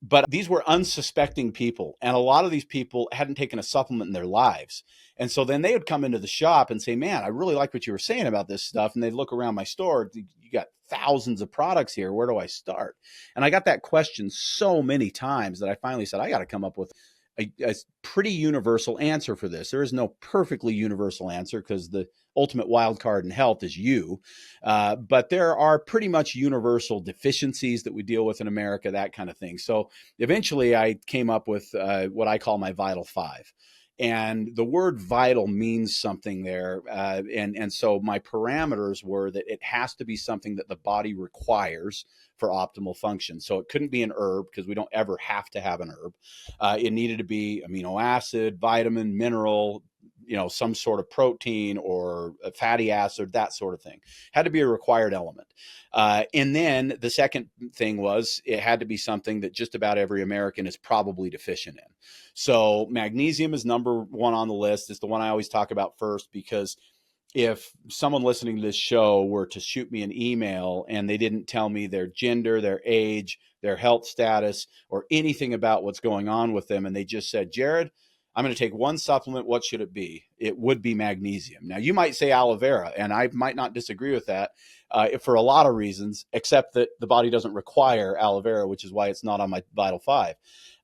But these were unsuspecting people. And a lot of these people hadn't taken a supplement in their lives. And so then they would come into the shop and say, man, I really like what you were saying about this stuff. And they'd look around my store. You got thousands of products here. Where do I start? And I got that question so many times that I finally said, I got to come up with a pretty universal answer for this. There is no perfectly universal answer because the ultimate wild card in health is you. But there are pretty much universal deficiencies that we deal with in America, that kind of thing. So eventually I came up with what I call my Vital Five. And the word vital means something there. And so my parameters were that it has to be something that the body requires for optimal function. So it couldn't be an herb because we don't ever have to have an herb. It needed to be amino acid, vitamin, mineral, some sort of protein or a fatty acid, that sort of thing. Had to be a required element. And then the second thing was it had to be something that just about every American is probably deficient in. So magnesium is number one on the list. It's the one I always talk about first, because if someone listening to this show were to shoot me an email and they didn't tell me their gender, their age, their health status, or anything about what's going on with them, and they just said, Jared, I'm going to take one supplement, what should it be? It would be magnesium. Now, you might say aloe vera, and I might not disagree with that for a lot of reasons, except that the body doesn't require aloe vera, which is why it's not on my Vital 5.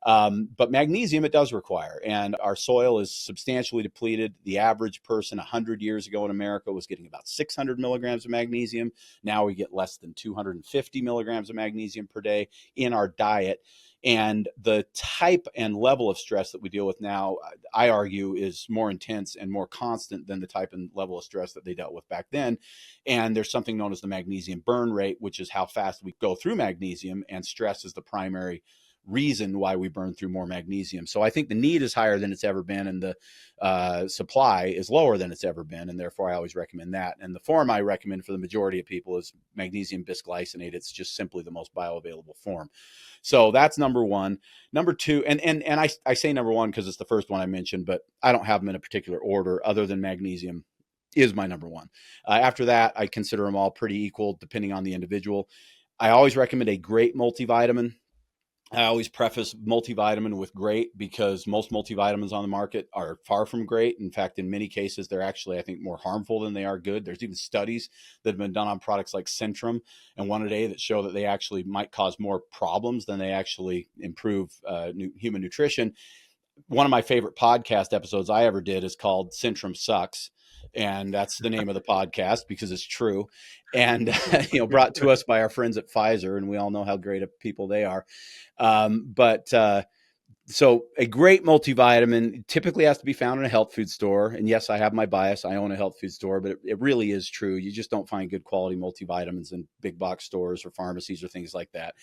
But magnesium, it does require, and our soil is substantially depleted. The average person 100 years ago in America was getting about 600 milligrams of magnesium. Now we get less than 250 milligrams of magnesium per day in our diet. And the type and level of stress that we deal with now, I argue, is more intense and more constant than the type and level of stress that they dealt with back then. And there's something known as the magnesium burn rate, which is how fast we go through magnesium, and stress is the primary reason why we burn through more magnesium. So I think the need is higher than it's ever been, and the supply is lower than it's ever been, and therefore I always recommend that. And the form I recommend for the majority of people is magnesium bisglycinate. It's just simply the most bioavailable form. So that's number one. Number two, and I say number one because it's the first one I mentioned, but I don't have them in a particular order other than magnesium is my number one. After that, I consider them all pretty equal depending on the individual. I always recommend a great multivitamin. I always preface multivitamin with great, because most multivitamins on the market are far from great. In fact, in many cases, they're actually, I think, more harmful than they are good. There's even studies that have been done on products like Centrum and One A Day that show that they actually might cause more problems than they actually improve human nutrition. One of my favorite podcast episodes I ever did is called Centrum Sucks. And that's the name of the podcast because it's true. And, brought to us by our friends at Pfizer. And we all know how great of people they are. So a great multivitamin typically has to be found in a health food store. And yes, I have my bias. I own a health food store, but it really is true. You just don't find good quality multivitamins in big box stores or pharmacies or things like that.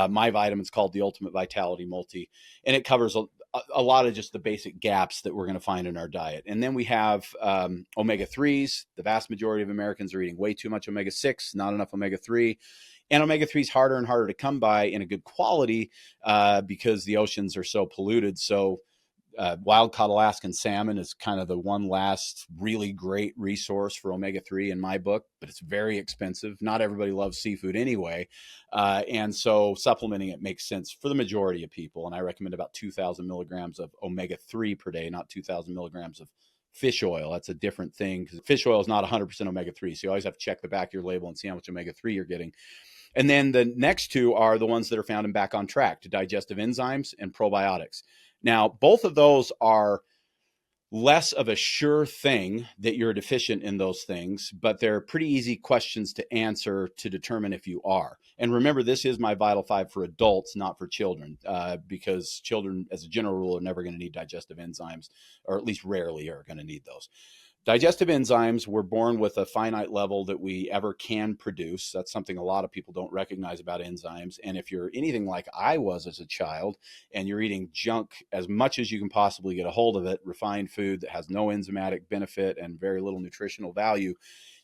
My vitamin's called the Ultimate Vitality Multi, and it covers a lot of just the basic gaps that we're going to find in our diet. And then we have omega-3s. The vast majority of Americans are eating way too much omega-6, not enough omega-3. And omega-3 is harder and harder to come by in a good quality because the oceans are so polluted. So wild-caught Alaskan salmon is kind of the one last really great resource for omega-3 in my book, but it's very expensive. Not everybody loves seafood anyway. And so supplementing it makes sense for the majority of people. And I recommend about 2,000 milligrams of omega-3 per day, not 2,000 milligrams of fish oil. That's a different thing because fish oil is not 100% omega-3. So you always have to check the back of your label and see how much omega-3 you're getting. And then the next two are the ones that are found in Back on Track, digestive enzymes and probiotics. Now, both of those are less of a sure thing that you're deficient in those things, but they're pretty easy questions to answer to determine if you are. And remember, this is my Vital 5 for adults, not for children, because children, as a general rule, are never going to need digestive enzymes, or at least rarely are going to need those. Digestive enzymes, we're born with a finite level that we ever can produce. That's something a lot of people don't recognize about enzymes. And if you're anything like I was as a child, and you're eating junk as much as you can possibly get a hold of it, refined food that has no enzymatic benefit and very little nutritional value,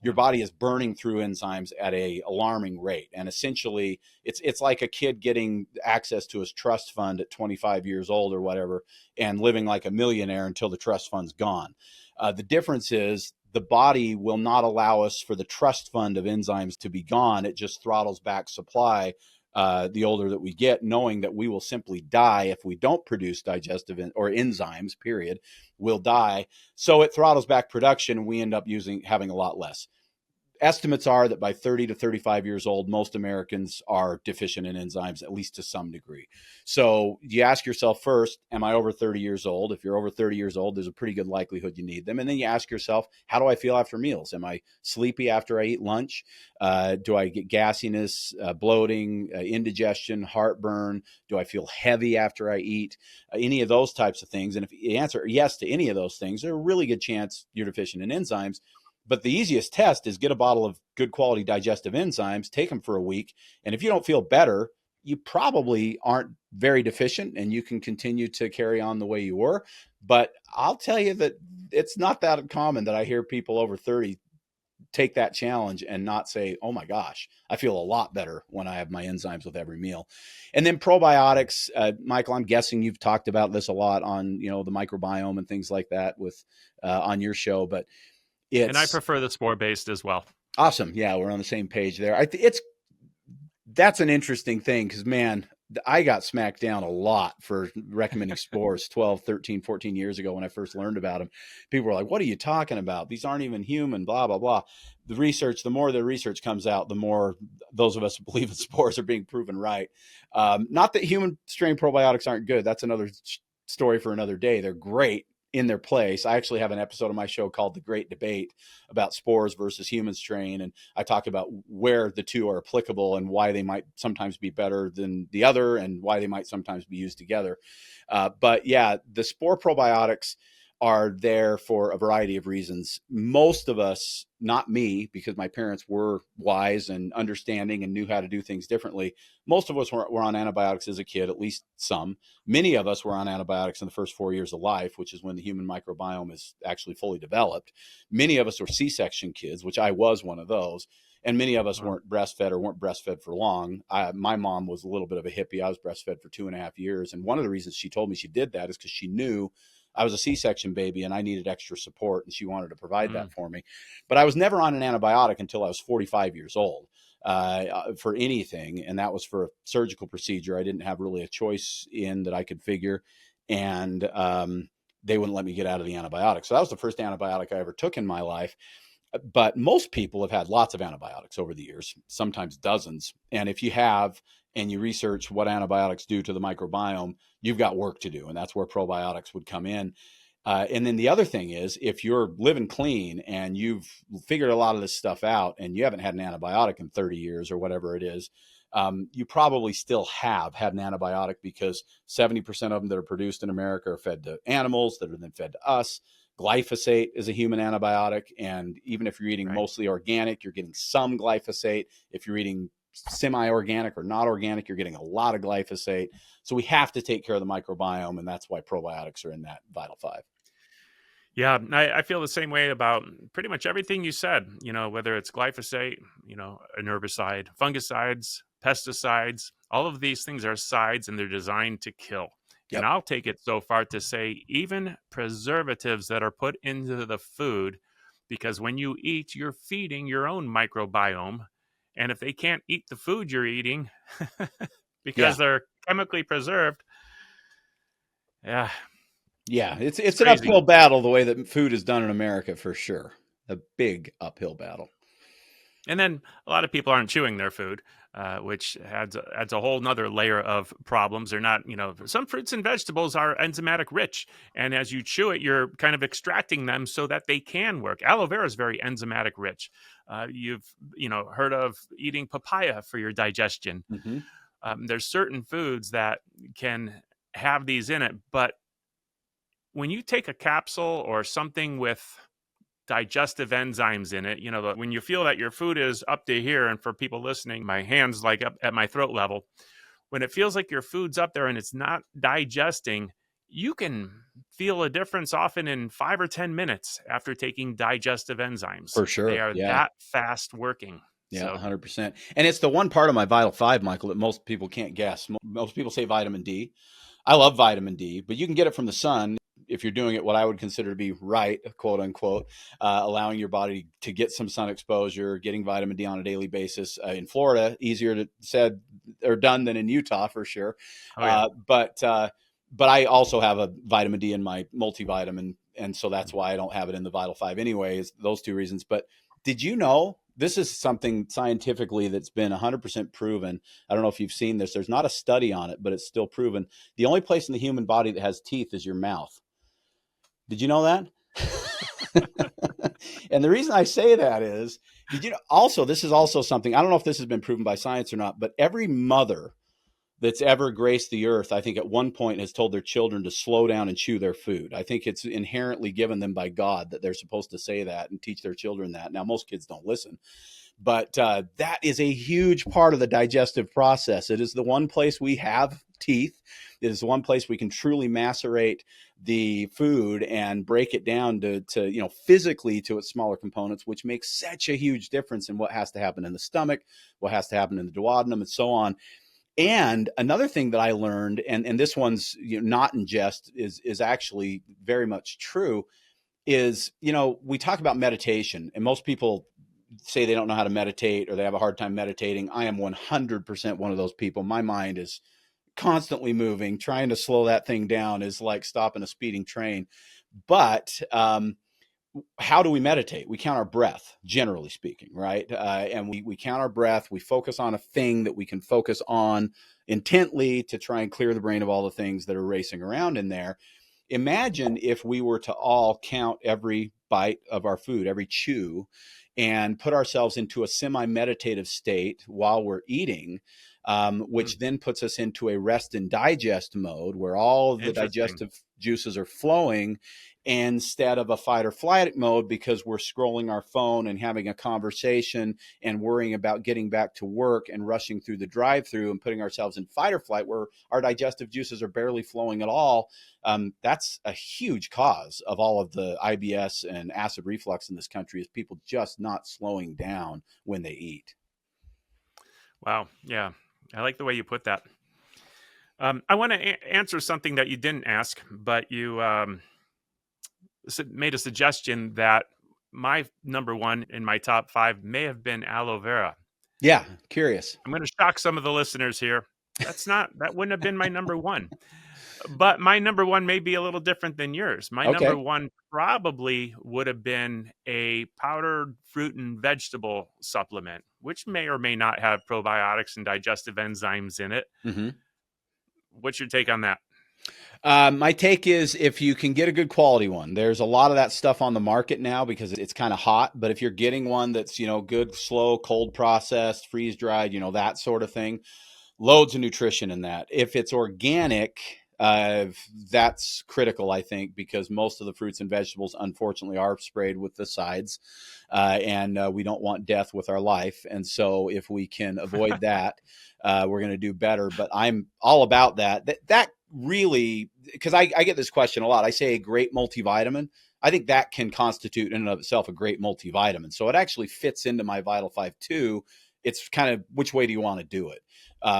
your body is burning through enzymes at an alarming rate. And essentially, it's like a kid getting access to his trust fund at 25 years old or whatever, and living like a millionaire until the trust fund's gone. The difference is the body will not allow us for the trust fund of enzymes to be gone. It just throttles back supply the older that we get, knowing that we will simply die if we don't produce digestive or enzymes, period. We'll die. So it throttles back production, and we end up having a lot less. Estimates are that by 30 to 35 years old, most Americans are deficient in enzymes, at least to some degree. So you ask yourself first, am I over 30 years old? If you're over 30 years old, there's a pretty good likelihood you need them. And then you ask yourself, how do I feel after meals? Am I sleepy after I eat lunch? Do I get gassiness, bloating, indigestion, heartburn? Do I feel heavy after I eat? Any of those types of things. And if you answer yes to any of those things, there's a really good chance you're deficient in enzymes. But the easiest test is get a bottle of good quality digestive enzymes, take them for a week. And if you don't feel better, you probably aren't very deficient and you can continue to carry on the way you were. But I'll tell you that it's not that common that I hear people over 30 take that challenge and not say, oh my gosh, I feel a lot better when I have my enzymes with every meal. And then probiotics, Michael, I'm guessing you've talked about this a lot on, the microbiome and things like that with on your show, but And I it's prefer the spore based as well. awesome. Yeah, we're on the same page there. That's an interesting thing because, man, I got smacked down a lot for recommending spores 12, 13, 14 years ago when I first learned about them. People were like, what are you talking about? These aren't even human, blah, blah, blah. The more the research comes out, the more those of us who believe in spores are being proven right. Not that human strain probiotics aren't good. That's another story for another day. They're great in their place. I actually have an episode of my show called The Great Debate about spores versus human strain. And I talk about where the two are applicable and why they might sometimes be better than the other and why they might sometimes be used together. But yeah, the spore probiotics are there for a variety of reasons. Most of us, not me, because my parents were wise and understanding and knew how to do things differently. Most of us were on antibiotics as a kid, at least some. Many of us were on antibiotics in the first 4 years of life, which is when the human microbiome is actually fully developed. Many of us were C-section kids, which I was one of those. And many of us weren't breastfed or weren't breastfed for long. My mom was a little bit of a hippie. I was breastfed for 2.5 years. And one of the reasons she told me she did that is because she knew I was a C-section baby and I needed extra support and she wanted to provide that for me. But I was never on an antibiotic until I was 45 years old for anything. And that was for a surgical procedure. I didn't have really a choice in that I could figure. And they wouldn't let me get out of the antibiotic. So that was the first antibiotic I ever took in my life. But most people have had lots of antibiotics over the years, sometimes dozens. And if you have, and you research what antibiotics do to the microbiome, you've got work to do. And that's where probiotics would come in. And then the other thing is, if you're living clean and you've figured a lot of this stuff out and you haven't had an antibiotic in 30 years or whatever it is, you probably still have had an antibiotic because 70% of them that are produced in America are fed to animals that are then fed to us. Glyphosate is a human antibiotic. And even if you're eating mostly organic, you're getting some glyphosate. If you're eating semi-organic or not organic, you're getting a lot of glyphosate. So we have to take care of the microbiome, and that's why probiotics are in that Vital 5. Yeah, I feel the same way about pretty much everything you said, whether it's glyphosate, an herbicide, fungicides, pesticides, all of these things are sides and they're designed to kill. Yep. And I'll take it so far to say even preservatives that are put into the food, because when you eat, you're feeding your own microbiome. And if they can't eat the food you're eating because they're chemically preserved, yeah, it's an uphill battle the way that food is done in America, for sure. A big uphill battle. And then a lot of people aren't chewing their food, which adds a whole nother layer of problems. They're not, some fruits and vegetables are enzymatic rich. And as you chew it, you're kind of extracting them so that they can work. Aloe vera is very enzymatic rich. You've, heard of eating papaya for your digestion. Mm-hmm. There's certain foods that can have these in it. But when you take a capsule or something with digestive enzymes in it, when you feel that your food is up to here, and for people listening, my hands like up at my throat level, when it feels like your food's up there and it's not digesting, you can feel a difference often in 5 or 10 minutes after taking digestive enzymes. For sure. They are that fast working. Yeah, 100%. And it's the one part of my Vital 5, Michael, that most people can't guess. Most people say vitamin D. I love vitamin D, but you can get it from the sun if you're doing it what I would consider to be right, quote unquote, allowing your body to get some sun exposure, getting vitamin D on a daily basis. In Florida, easier said or done than in Utah, for sure. Oh, yeah. But I also have a vitamin D in my multivitamin, and so that's why I don't have it in the Vital 5 anyway, is those two reasons. But did you know, this is something scientifically that's been 100% proven. I don't know if you've seen this. There's not a study on it, but it's still proven. The only place in the human body that has teeth is your mouth. Did you know that? And the reason I say that is, this is also something, I don't know if this has been proven by science or not, but every mother that's ever graced the earth, I think at one point has told their children to slow down and chew their food. I think it's inherently given them by God that they're supposed to say that and teach their children that. Now, most kids don't listen, But that is a huge part of the digestive process. It is the one place we have teeth. It is the one place we can truly macerate the food and break it down to physically to its smaller components, which makes such a huge difference in what has to happen in the stomach, what has to happen in the duodenum, and so on. And another thing that I learned, and this one's not in jest, is actually very much true, is we talk about meditation, and most people say they don't know how to meditate or they have a hard time meditating. I am 100% one of those people. My mind is constantly moving. Trying to slow that thing down is like stopping a speeding train. But how do we meditate? We count our breath, generally speaking, right? And we count our breath. We focus on a thing that we can focus on intently to try and clear the brain of all the things that are racing around in there. Imagine if we were to all count every bite of our food, every chew, and put ourselves into a semi-meditative state while we're eating, which then puts us into a rest and digest mode where all of the digestive juices are flowing instead of a fight or flight mode, because we're scrolling our phone and having a conversation and worrying about getting back to work and rushing through the drive-through and putting ourselves in fight or flight where our digestive juices are barely flowing at all. That's a huge cause of all of the IBS and acid reflux in this country, is people just not slowing down when they eat. Wow. Yeah. I like the way you put that. I want to answer something that you didn't ask, but you made a suggestion that my number one in my top 5 may have been aloe vera. Yeah. Curious. I'm going to shock some of the listeners here. That wouldn't have been my number one. But my number one may be a little different than yours. My number one probably would have been a powdered fruit and vegetable supplement, which may or may not have probiotics and digestive enzymes in it. Mm-hmm. What's your take on that? My take is, if you can get a good quality one, there's a lot of that stuff on the market now because it's kind of hot. But if you're getting one that's, good, slow, cold processed, freeze dried, that sort of thing, loads of nutrition in that. If it's organic, that's critical, I think, because most of the fruits and vegetables, unfortunately, are sprayed with the sides, and we don't want death with our life. And so if we can avoid that, we're going to do better. But I'm all about that. That really, because I get this question a lot. I say a great multivitamin. I think that can constitute in and of itself a great multivitamin. So it actually fits into my Vital 5 too. It's kind of, which way do you want to do it?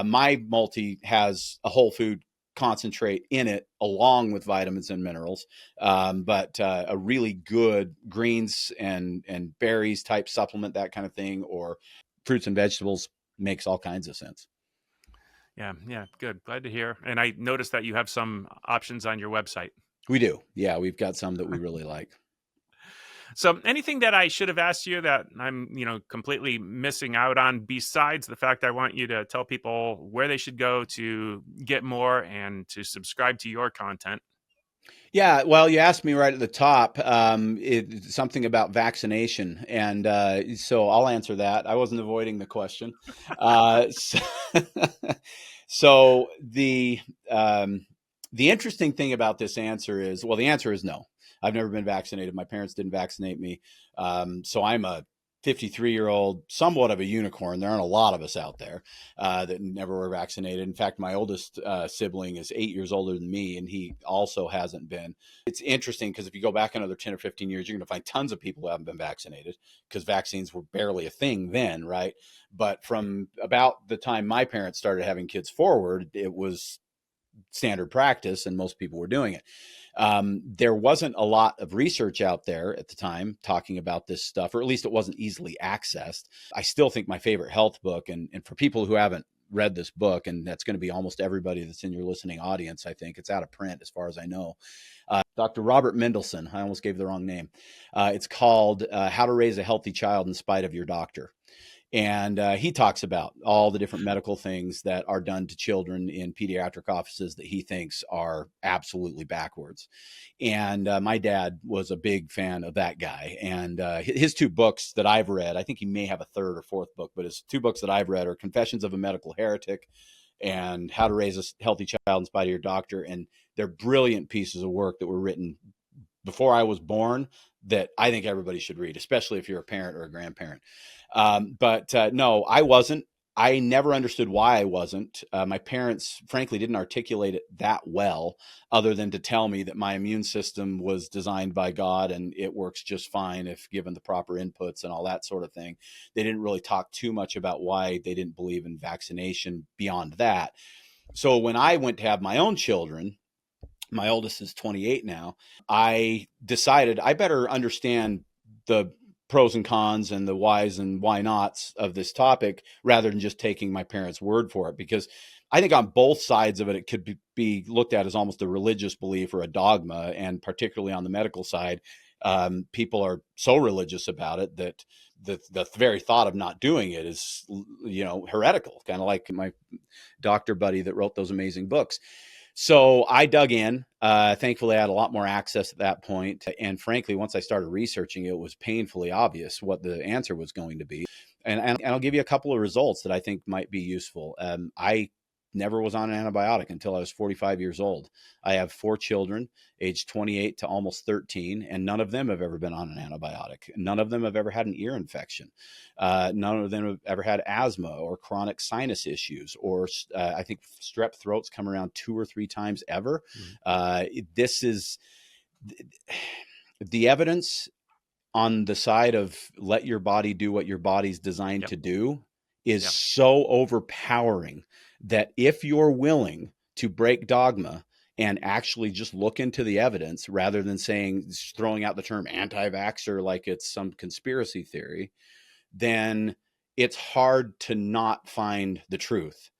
My multi has a whole food concentrate in it along with vitamins and minerals, but a really good greens and berries type supplement, that kind of thing, or fruits and vegetables, makes all kinds of sense. Yeah, good. Glad to hear. And I noticed that you have some options on your website. We do. Yeah, we've got some that we really like. So anything that I should have asked you that I'm, completely missing out on, besides the fact I want you to tell people where they should go to get more and to subscribe to your content? Yeah, well, you asked me right at the top, something about vaccination, and so I'll answer that. I wasn't avoiding the question. So the interesting thing about this answer is, well, the answer is no. I've never been vaccinated. My parents didn't vaccinate me. So I'm a 53-year-old, somewhat of a unicorn. There aren't a lot of us out there that never were vaccinated. In fact, my oldest sibling is 8 years older than me, and he also hasn't been. It's interesting because if you go back another 10 or 15 years, you're going to find tons of people who haven't been vaccinated because vaccines were barely a thing then, right? But from about the time my parents started having kids forward, it was standard practice and most people were doing it. There wasn't a lot of research out there at the time talking about this stuff, or at least it wasn't easily accessed. I still think my favorite health book, and for people who haven't read this book, and that's going to be almost everybody that's in your listening audience, I think it's out of print as far as I know. Dr. Robert Mendelsohn, I almost gave the wrong name. It's called How to Raise a Healthy Child in Spite of Your Doctor. And he talks about all the different medical things that are done to children in pediatric offices that he thinks are absolutely backwards. And my dad was a big fan of that guy. And his 2 books that I've read, I think he may have a 3rd or 4th book, but his 2 books that I've read are Confessions of a Medical Heretic and How to Raise a Healthy Child in Spite of Your Doctor. And they're brilliant pieces of work that were written before I was born, that I think everybody should read, especially if you're a parent or a grandparent. But no, I wasn't. I never understood why I wasn't. My parents, frankly, didn't articulate it that well, other than to tell me that my immune system was designed by God and it works just fine if given the proper inputs and all that sort of thing. They didn't really talk too much about why they didn't believe in vaccination beyond that. So when I went to have my own children, my oldest is 28 now, I decided I better understand the pros and cons and the whys and why nots of this topic rather than just taking my parents' word for it. Because I think on both sides of it, it could be looked at as almost a religious belief or a dogma. And particularly on the medical side, people are so religious about it that the very thought of not doing it is, heretical, kind of like my doctor buddy that wrote those amazing books. So I dug in. Thankfully, I had a lot more access at that point. And frankly, once I started researching, it was painfully obvious what the answer was going to be. And I'll give you a couple of results that I think might be useful. I never was on an antibiotic until I was 45 years old. I have 4 children, aged 28 to almost 13, and none of them have ever been on an antibiotic. None of them have ever had an ear infection. None of them have ever had asthma or chronic sinus issues, or I think strep throats come around 2 or 3 times ever. This is the evidence on the side of let your body do what your body's designed to do is so overpowering that if you're willing to break dogma and actually just look into the evidence rather than throwing out the term anti-vaxxer like it's some conspiracy theory, then it's hard to not find the truth.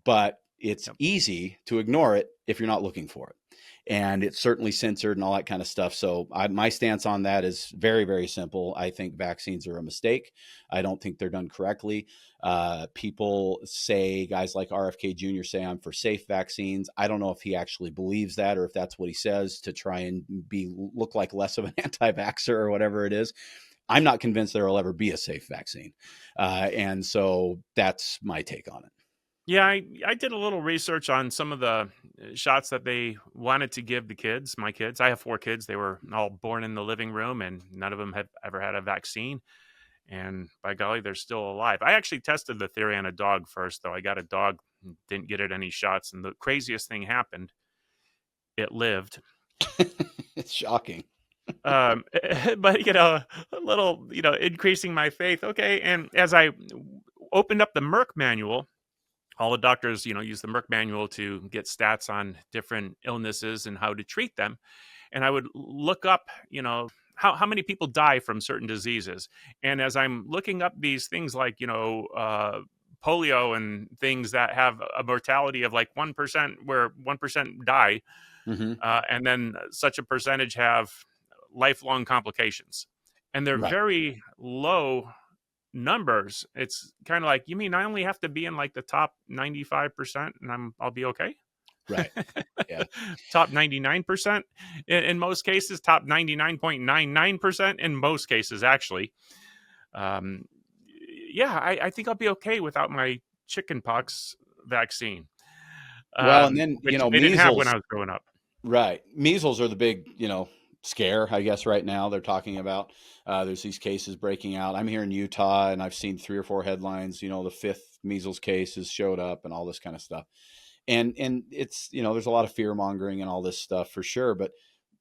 But it's easy to ignore it if you're not looking for it. And it's certainly censored and all that kind of stuff. So my stance on that is very, very simple. I think vaccines are a mistake. I don't think they're done correctly. People say, guys like RFK Jr. say I'm for safe vaccines. I don't know if he actually believes that or if that's what he says to try and look like less of an anti-vaxxer or whatever it is. I'm not convinced there will ever be a safe vaccine. And so that's my take on it. Yeah, I did a little research on some of the shots that they wanted to give the kids, my kids. I have 4 kids. They were all born in the living room, and none of them have ever had a vaccine. And by golly, they're still alive. I actually tested the theory on a dog first, though. I got a dog, didn't get it any shots. And the craziest thing happened. It lived. It's shocking. But, a little, increasing my faith. Okay. And as I opened up the Merck manual, all the doctors, use the Merck manual to get stats on different illnesses and how to treat them. And I would look up, how many people die from certain diseases. And as I'm looking up these things like, polio and things that have a mortality of like 1%, where 1% die, and then such a percentage have lifelong complications. And they're very low numbers. It's kind of like, you mean I only have to be in like the top 95% and I'll be okay? Right. Yeah. Top 99% in most cases, top 99.99% in most cases, actually. I think I'll be okay without my chickenpox vaccine. Well, and then, which measles, they didn't have when I was growing up. Right. Measles are the big, scare, I guess, right now they're talking about. There's these cases breaking out. I'm here in Utah and I've seen 3 or 4 headlines, the 5th measles case has showed up and all this kind of stuff. And it's, there's a lot of fear mongering and all this stuff for sure. But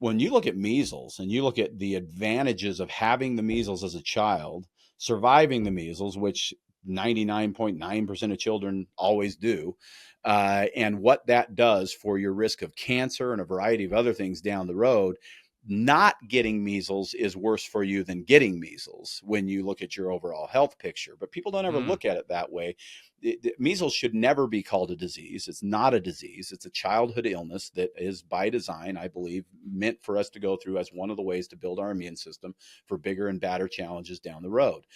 when you look at measles and you look at the advantages of having the measles as a child, surviving the measles, which 99.9% of children always do, and what that does for your risk of cancer and a variety of other things down the road, not getting measles is worse for you than getting measles when you look at your overall health picture. But people don't ever look at it that way. Measles should never be called a disease. It's not a disease. It's a childhood illness that is by design, I believe, meant for us to go through as one of the ways to build our immune system for bigger and badder challenges down the road.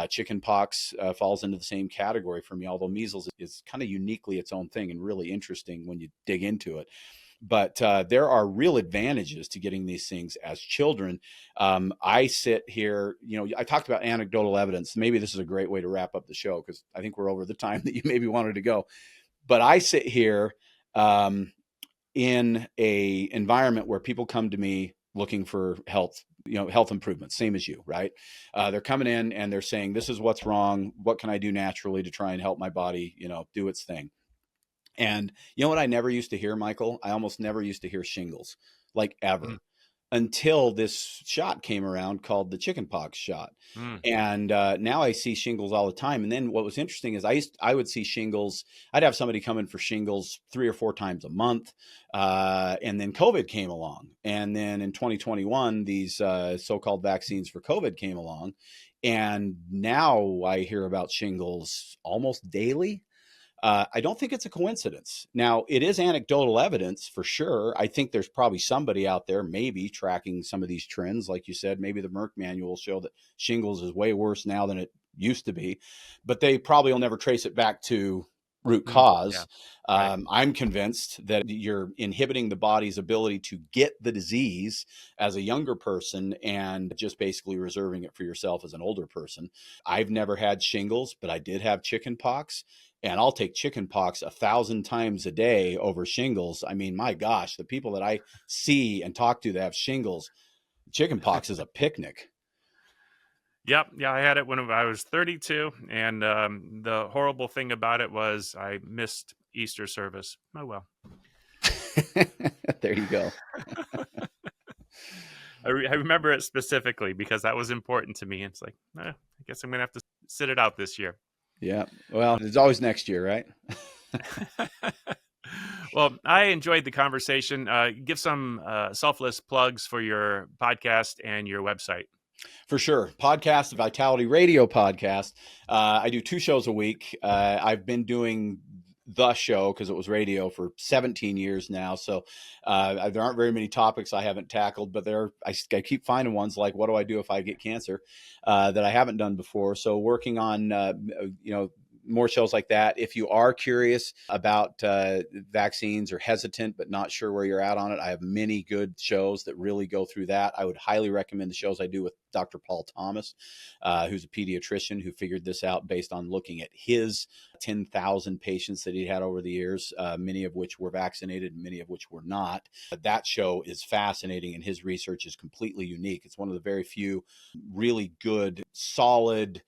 Chickenpox falls into the same category for me, although measles is kind of uniquely its own thing and really interesting when you dig into it. But there are real advantages to getting these things as children. I sit here, I talked about anecdotal evidence. Maybe this is a great way to wrap up the show because I think we're over the time that you maybe wanted to go. But I sit here in a environment where people come to me looking for health health improvements, same as you, right? They're coming in and they're saying, this is what's wrong. What can I do naturally to try and help my body, do its thing? And you know what I never used to hear, Michael? I almost never used to hear shingles, like ever. Mm. Until this shot came around called the chickenpox shot. And now I see shingles all the time. And then what was interesting is I would see shingles. I'd have somebody come in for shingles 3 or 4 times a month. And then COVID came along. And then in 2021, these so-called vaccines for COVID came along. And now I hear about shingles almost daily. I don't think it's a coincidence. Now, it is anecdotal evidence for sure. I think there's probably somebody out there maybe tracking some of these trends. Like you said, maybe the Merck manual will show that shingles is way worse now than it used to be, but they probably will never trace it back to root cause. Yeah. Right. I'm convinced that you're inhibiting the body's ability to get the disease as a younger person and just basically reserving it for yourself as an older person. I've never had shingles, but I did have chickenpox. And I'll take chickenpox 1,000 times a day over shingles. I mean, my gosh, the people that I see and talk to that have shingles, chickenpox is a picnic. Yep. Yeah, I had it when I was 32. And the horrible thing about it was I missed Easter service. Oh, well. There you go. I remember it specifically because that was important to me. It's like, I guess I'm going to have to sit it out this year. Yeah. Well, it's always next year, right? Well, I enjoyed the conversation. Give some selfless plugs for your podcast and your website. For sure. Podcast, Vitality Radio podcast. I do 2 shows a week. I've been doing the show because it was radio for 17 years now. So there aren't very many topics I haven't tackled, but I keep finding ones like, what do I do if I get cancer that I haven't done before? So working on, more shows like that. If you are curious about vaccines or hesitant but not sure where you're at on it, I have many good shows that really go through that. I would highly recommend the shows I do with Dr. Paul Thomas, who's a pediatrician who figured this out based on looking at his 10,000 patients that he had over the years, many of which were vaccinated and many of which were not. That show is fascinating and his research is completely unique. It's one of the very few really good, solid,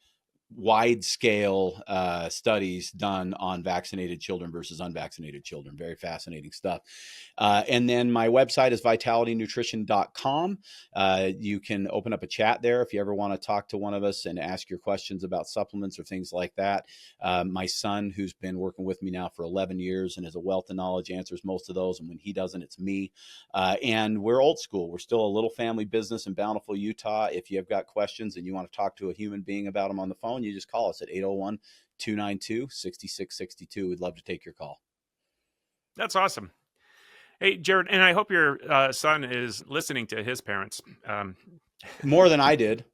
wide-scale studies done on vaccinated children versus unvaccinated children. Very fascinating stuff. And then my website is vitalitynutrition.com. You can open up a chat there if you ever want to talk to one of us and ask your questions about supplements or things like that. My son, who's been working with me now for 11 years and has a wealth of knowledge, answers most of those. And when he doesn't, it's me. And we're old school. We're still a little family business in Bountiful, Utah. If you have got questions and you want to talk to a human being about them on the phone, you just call us at 801-292-6662. We'd love to take your call. That's awesome. Hey, Jared, and I hope your son is listening to his parents. More than I did,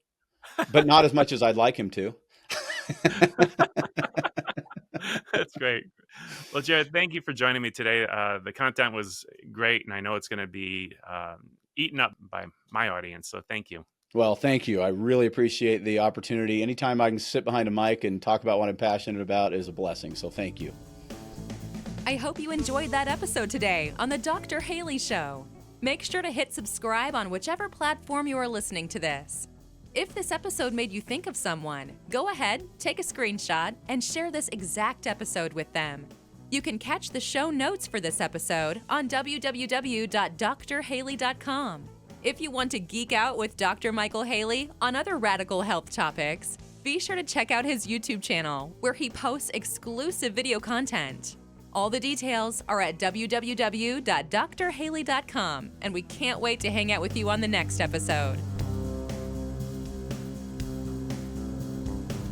but not as much as I'd like him to. That's great. Well, Jared, thank you for joining me today. The content was great, and I know it's going to be eaten up by my audience, so thank you. Well, thank you. I really appreciate the opportunity. Anytime I can sit behind a mic and talk about what I'm passionate about is a blessing. So thank you. I hope you enjoyed that episode today on The Dr. Haley Show. Make sure to hit subscribe on whichever platform you are listening to this. If this episode made you think of someone, go ahead, take a screenshot, and share this exact episode with them. You can catch the show notes for this episode on www.drhaley.com. If you want to geek out with Dr. Michael Haley on other radical health topics, be sure to check out his YouTube channel, where he posts exclusive video content. All the details are at www.drhaley.com, and we can't wait to hang out with you on the next episode.